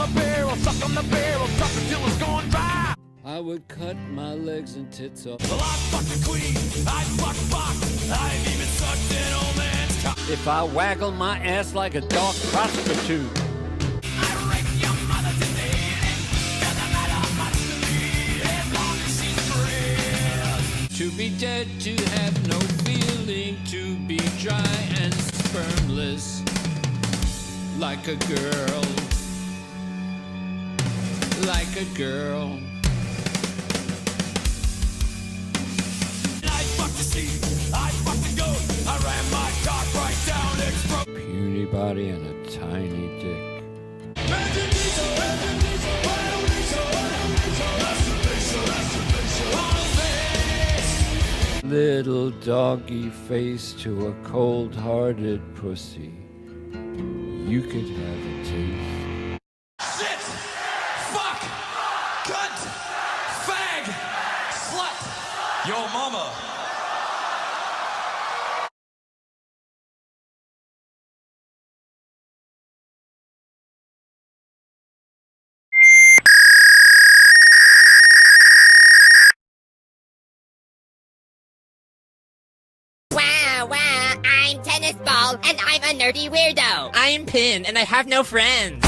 the barrel, suck on the barrel, suck until it's gone dry. I would cut my legs and tits off. Well, I fuck the queen, I fuck, I've even sucked an old man's cock. If I waggle my ass like a dark prostitute. I rape your mother today, and it doesn't matter much to me, as long as she's free. To be dead, to have no feeling, to be dry and spermless, like a girl, like a girl. I fucked the sheep, I fucked the goat, I ran my cock right down its throat. Puny body and a tiny dick. Little doggy face to a cold-hearted pussy. You could have a taste. Shit! Fuck! Cunt! Fag! Slut! Yo mama! Wow, I'm Tennis Ball, and I'm a nerdy weirdo. I'm Pin, and I have no friends.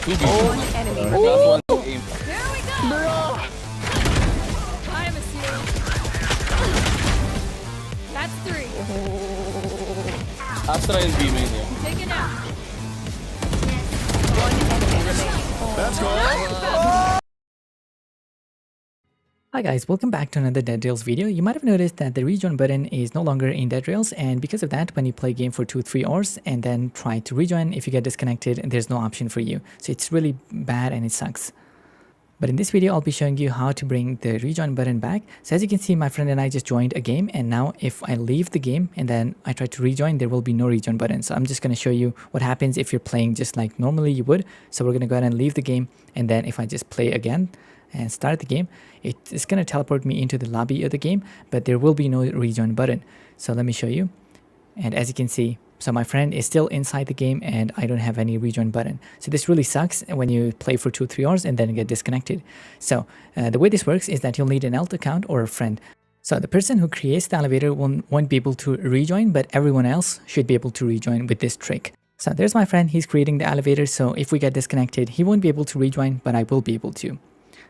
One enemy. Last one. Here we go. I'm a serial. That's 3. Astra is B main here. Take it out. One enemy remaining. Let's go. Hi guys, welcome back to another Dead Rails video. You might have noticed that the rejoin button is no longer in Dead Rails, and because of that, when you play a game for 2-3 hours and then try to rejoin, if you get disconnected, there's no option for you. So it's really bad and it sucks. But in this video, I'll be showing you how to bring the rejoin button back. So as you can see, my friend and I just joined a game, and now if I leave the game and then I try to rejoin, there will be no rejoin button. So I'm just going to show you what happens if you're playing just like normally you would. So we're going to go ahead and leave the game, and then if I just play again and start the game, it's going to teleport me into the lobby of the game, but there will be no rejoin button. So let me show you. And as you can see, so my friend is still inside the game and I don't have any rejoin button. So this really sucks when you play for 2-3 hours and then get disconnected. So the way this works is that you'll need an alt account or a friend. So the person who creates the elevator won't be able to rejoin, but everyone else should be able to rejoin with this trick. So there's my friend, he's creating the elevator, so if we get disconnected, he won't be able to rejoin, but I will be able to.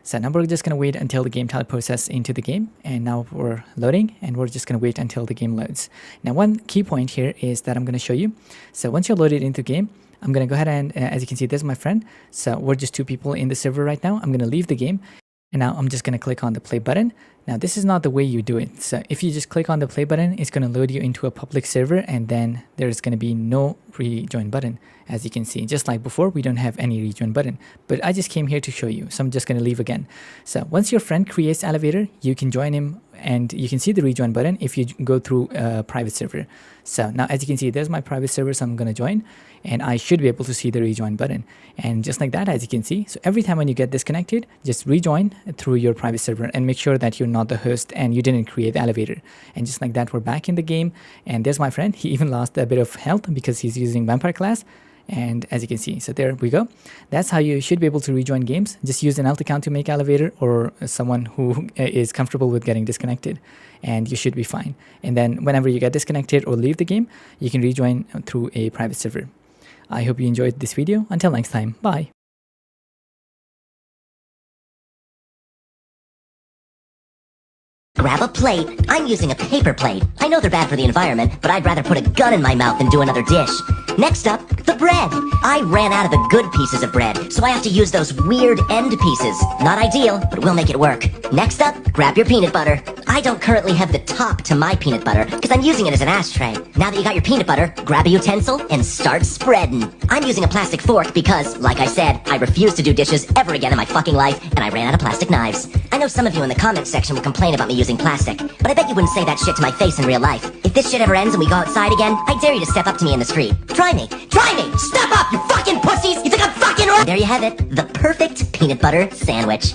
So now we're just going to wait until the game teleports us into the game, and now we're loading, and we're just going to wait until the game loads. Now one key point here is that I'm going to show you. So once you're loaded into the game, I'm going to go ahead and as you can see, there's my friend. So we're just 2 people in the server right now. I'm going to leave the game, and now I'm just going to click on the play button. Now this is not the way you do it. So if you just click on the play button, it's going to load you into a public server, and then there's going to be no rejoin button. As you can see, just like before, we don't have any rejoin button, but I just came here to show you. So I'm just going to leave again. So once your friend creates elevator, you can join him, and you can see the rejoin button if you go through a private server. So now as you can see, there's my private server, so I'm going to join, and I should be able to see the rejoin button. And just like that, as you can see, so every time when you get disconnected, just rejoin through your private server and make sure that you're not the host and you didn't create the elevator. And just like that, we're back in the game, and there's my friend. He even lost a bit of health because he's using vampire class. And as you can see, so there we go. That's how you should be able to rejoin games. Just use an alt account to make elevator, or someone who is comfortable with getting disconnected, and you should be fine. And then whenever you get disconnected or leave the game, you can rejoin through a private server. I hope you enjoyed this video. Until next time, bye. Grab a plate. I'm using a paper plate. I know they're bad for the environment, but I'd rather put a gun in my mouth than do another dish. Next up, the bread. I ran out of the good pieces of bread, so I have to use those weird end pieces. Not ideal, but we'll make it work. Next up, grab your peanut butter. I don't currently have the top to my peanut butter because I'm using it as an ashtray. Now that you got your peanut butter, grab a utensil and start spreading. I'm using a plastic fork because, like I said, I refuse to do dishes ever again in my fucking life, and I ran out of plastic knives. I know some of you in the comments section will complain about me using plastic, but I bet you wouldn't say that shit to my face in real life. If this shit ever ends and we go outside again, I dare you to step up to me in the street. Try me! Try me! Step up, you fucking pussies! You think I'm fucking right? There you have it, the perfect peanut butter sandwich.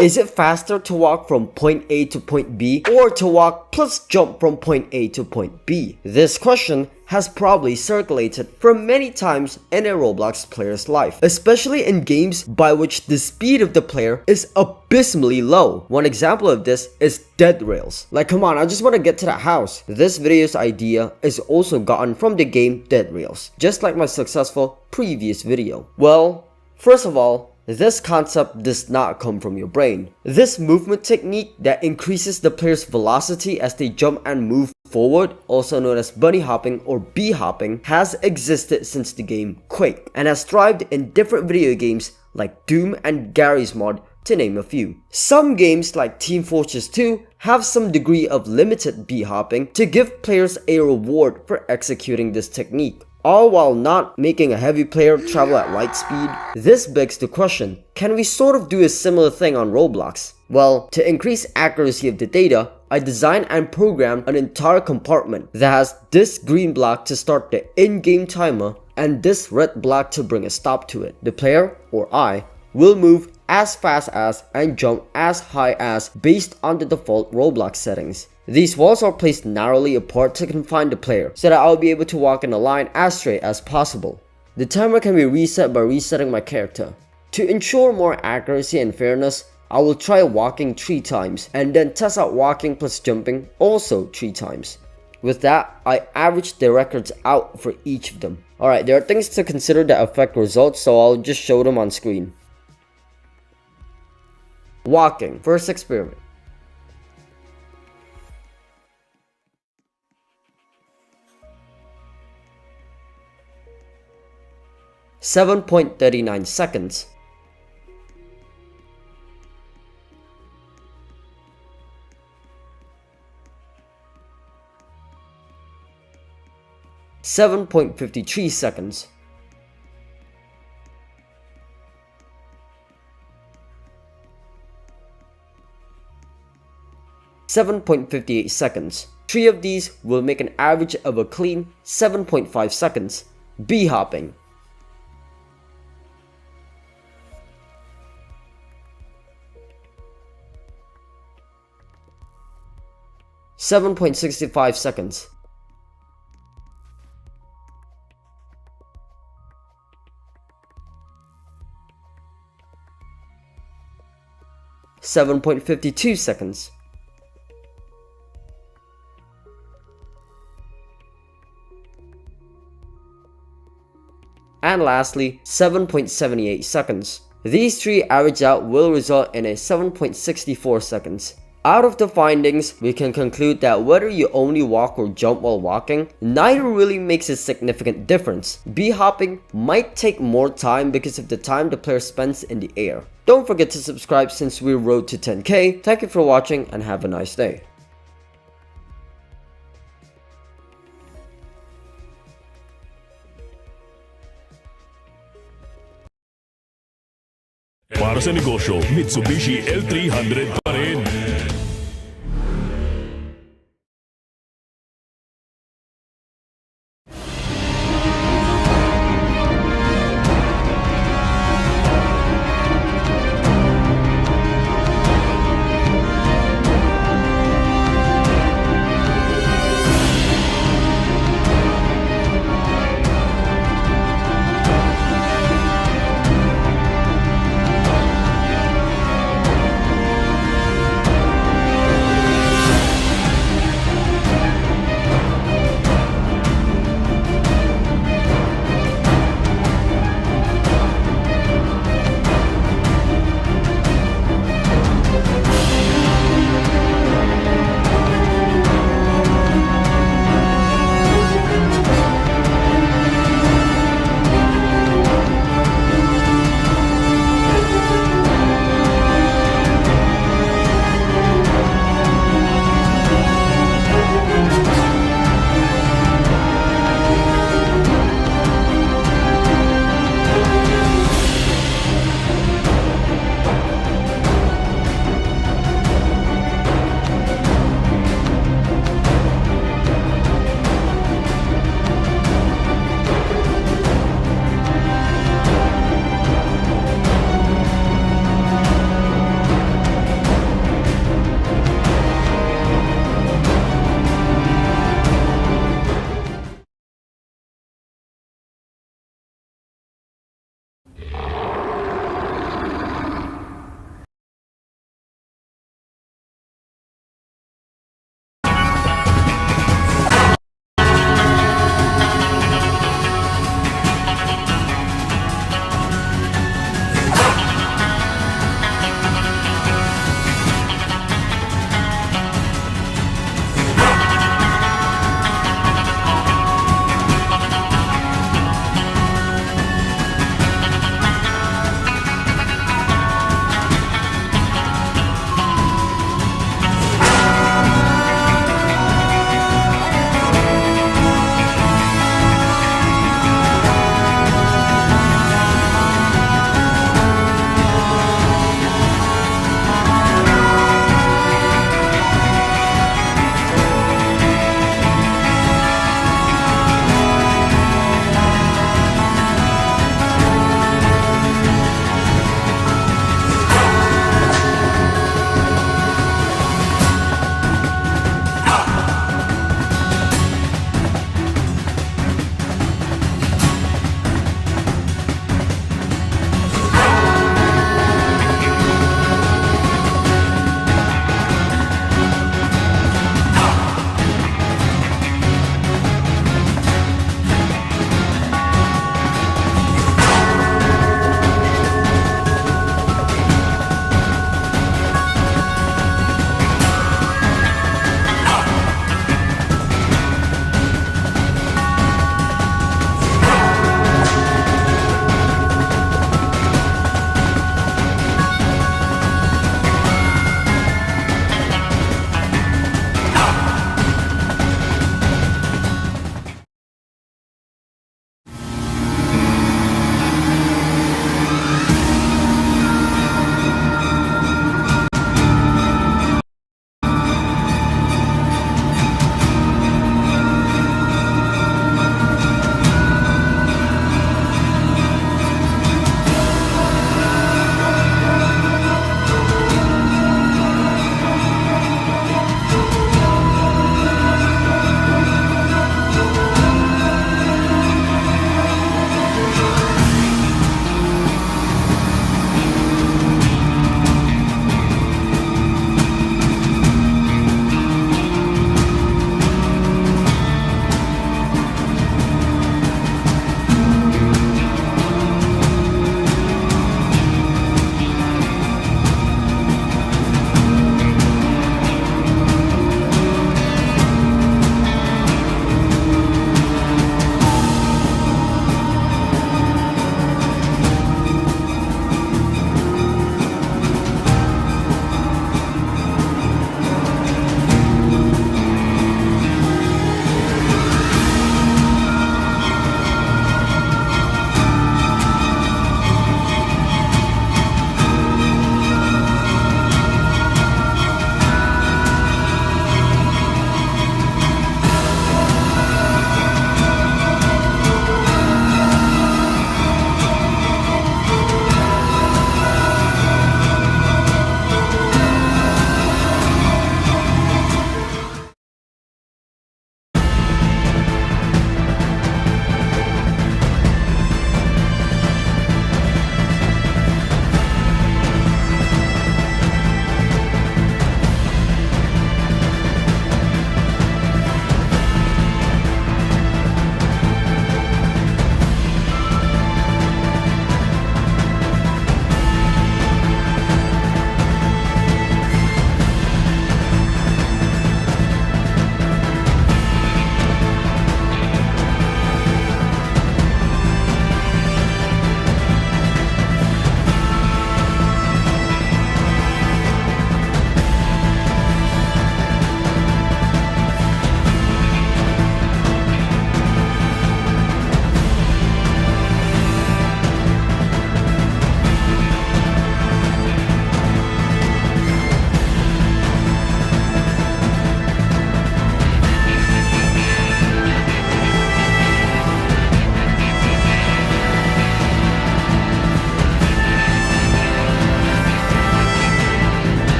Is it faster to walk from point A to point B or to walk plus jump from point A to point B? This question has probably circulated for many times in a Roblox player's life, especially in games by which the speed of the player is abysmally low. One example of this is Dead Rails. Like, come on, I just want to get to the house. This video's idea is also gotten from the game Dead Rails, just like my successful previous video. Well, first of all, this concept does not come from your brain. This movement technique that increases the player's velocity as they jump and move forward, also known as bunny hopping or bee hopping, has existed since the game Quake and has thrived in different video games like Doom and Garry's Mod, to name a few. Some games like Team Fortress 2 have some degree of limited bee hopping to give players a reward for executing this technique, all while not making a heavy player travel at light speed. This begs the question, can we sort of do a similar thing on Roblox? Well, to increase accuracy of the data, I designed and programmed an entire compartment that has this green block to start the in-game timer and this red block to bring a stop to it. The player, or I, will move as fast as and jump as high as based on the default Roblox settings. These walls are placed narrowly apart to confine the player so that I'll be able to walk in a line as straight as possible. The timer can be reset by resetting my character. To ensure more accuracy and fairness, I will try walking 3 times and then test out walking plus jumping also 3 times. With that, I averaged the records out for each of them. Alright, there are things to consider that affect results, so I'll just show them on screen. Walking, first experiment. .39 seconds. .53 seconds. .58 seconds. 3 of these will make an average of a clean 7.5 seconds. Bee hopping. .65 seconds. .52 seconds. And lastly, 7.78 seconds. These 3 averaged out will result in a 7.64 seconds. Out of the findings, we can conclude that whether you only walk or jump while walking, neither really makes a significant difference. Bee hopping might take more time because of the time the player spends in the air. Don't forget to subscribe since we rode to 10K. Thank you for watching and have a nice day. Para sa negosyo, Mitsubishi L300 pa rin.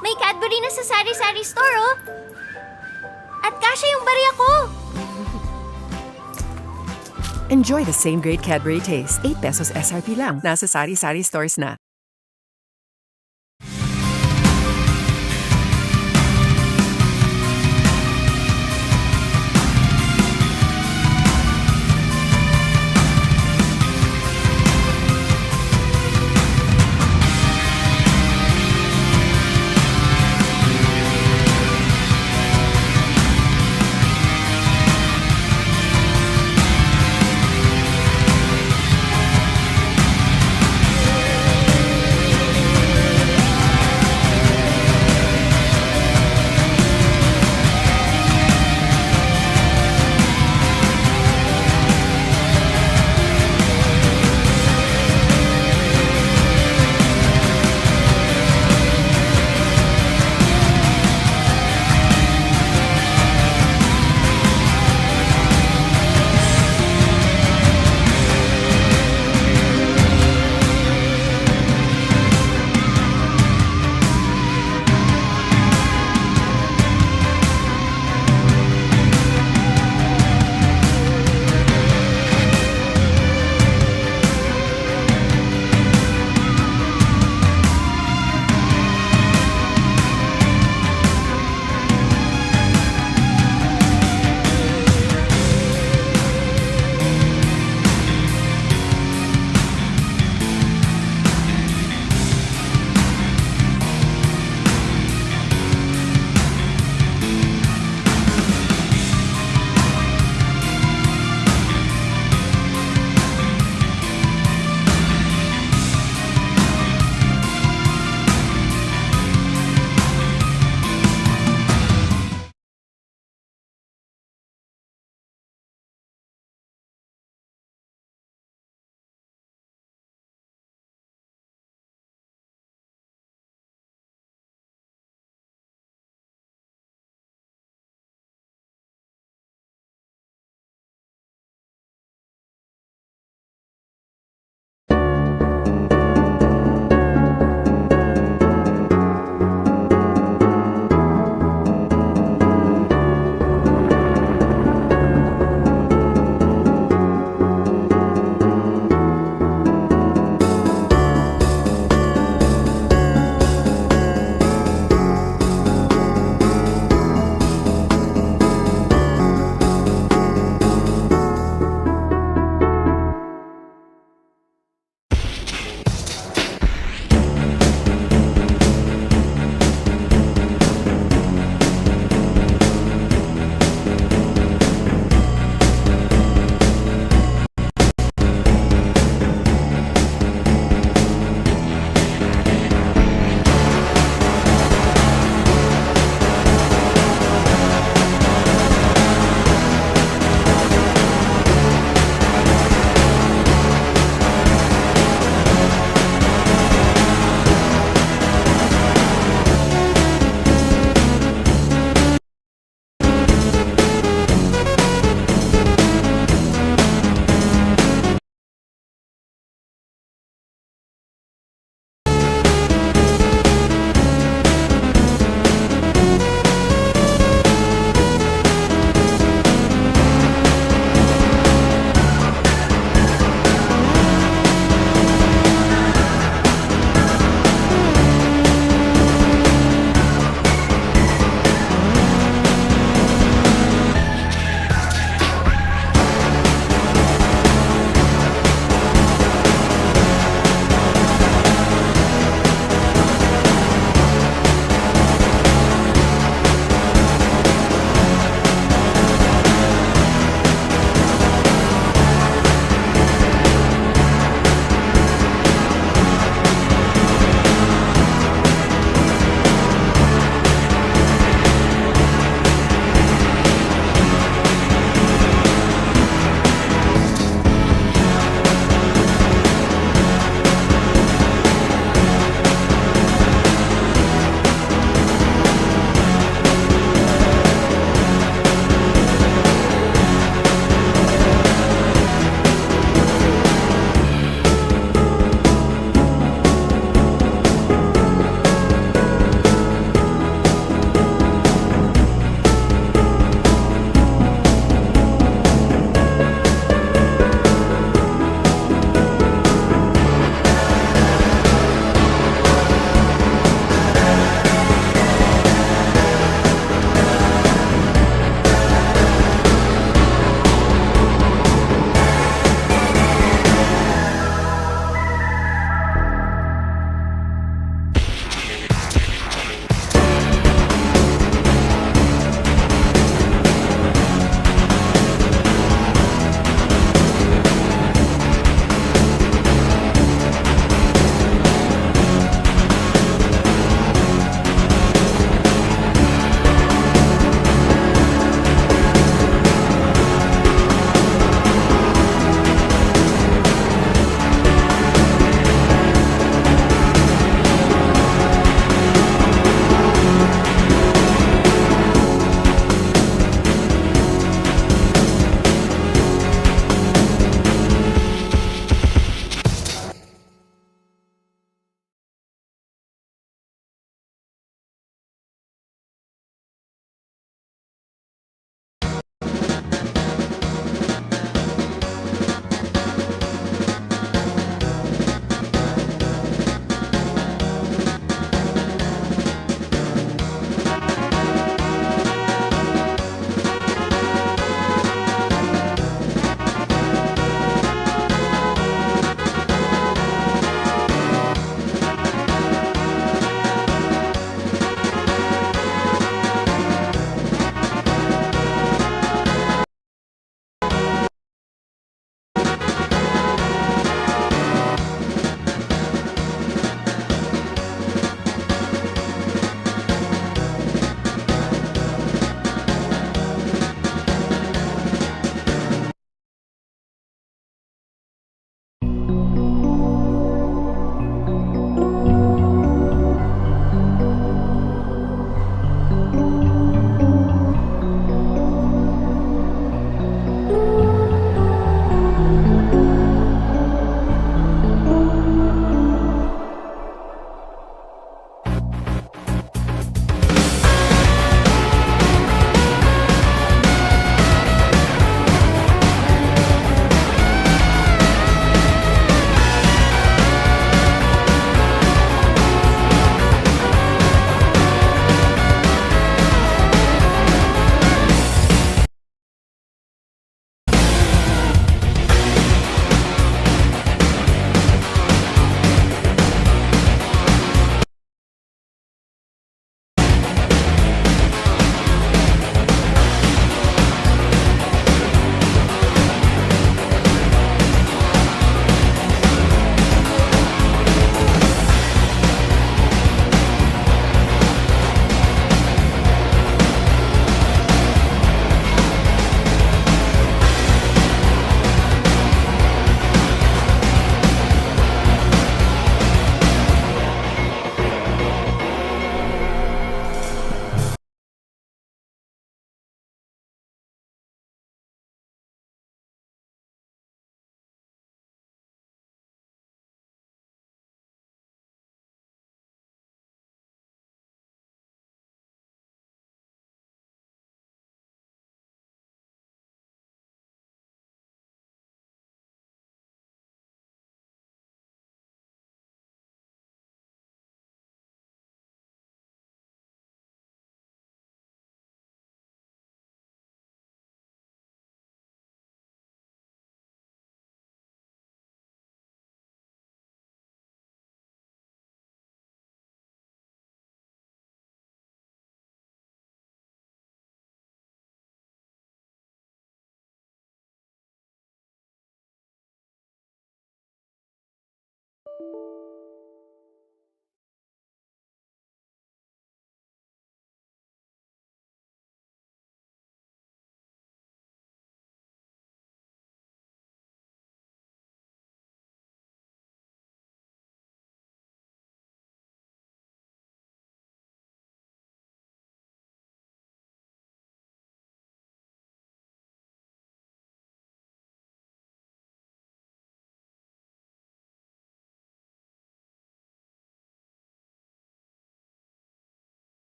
May Cadbury na sa sari-sari store, oh. At kasya yung barya ko. Enjoy the same great Cadbury taste. 8 pesos SRP lang. Nasa sari-sari stores na.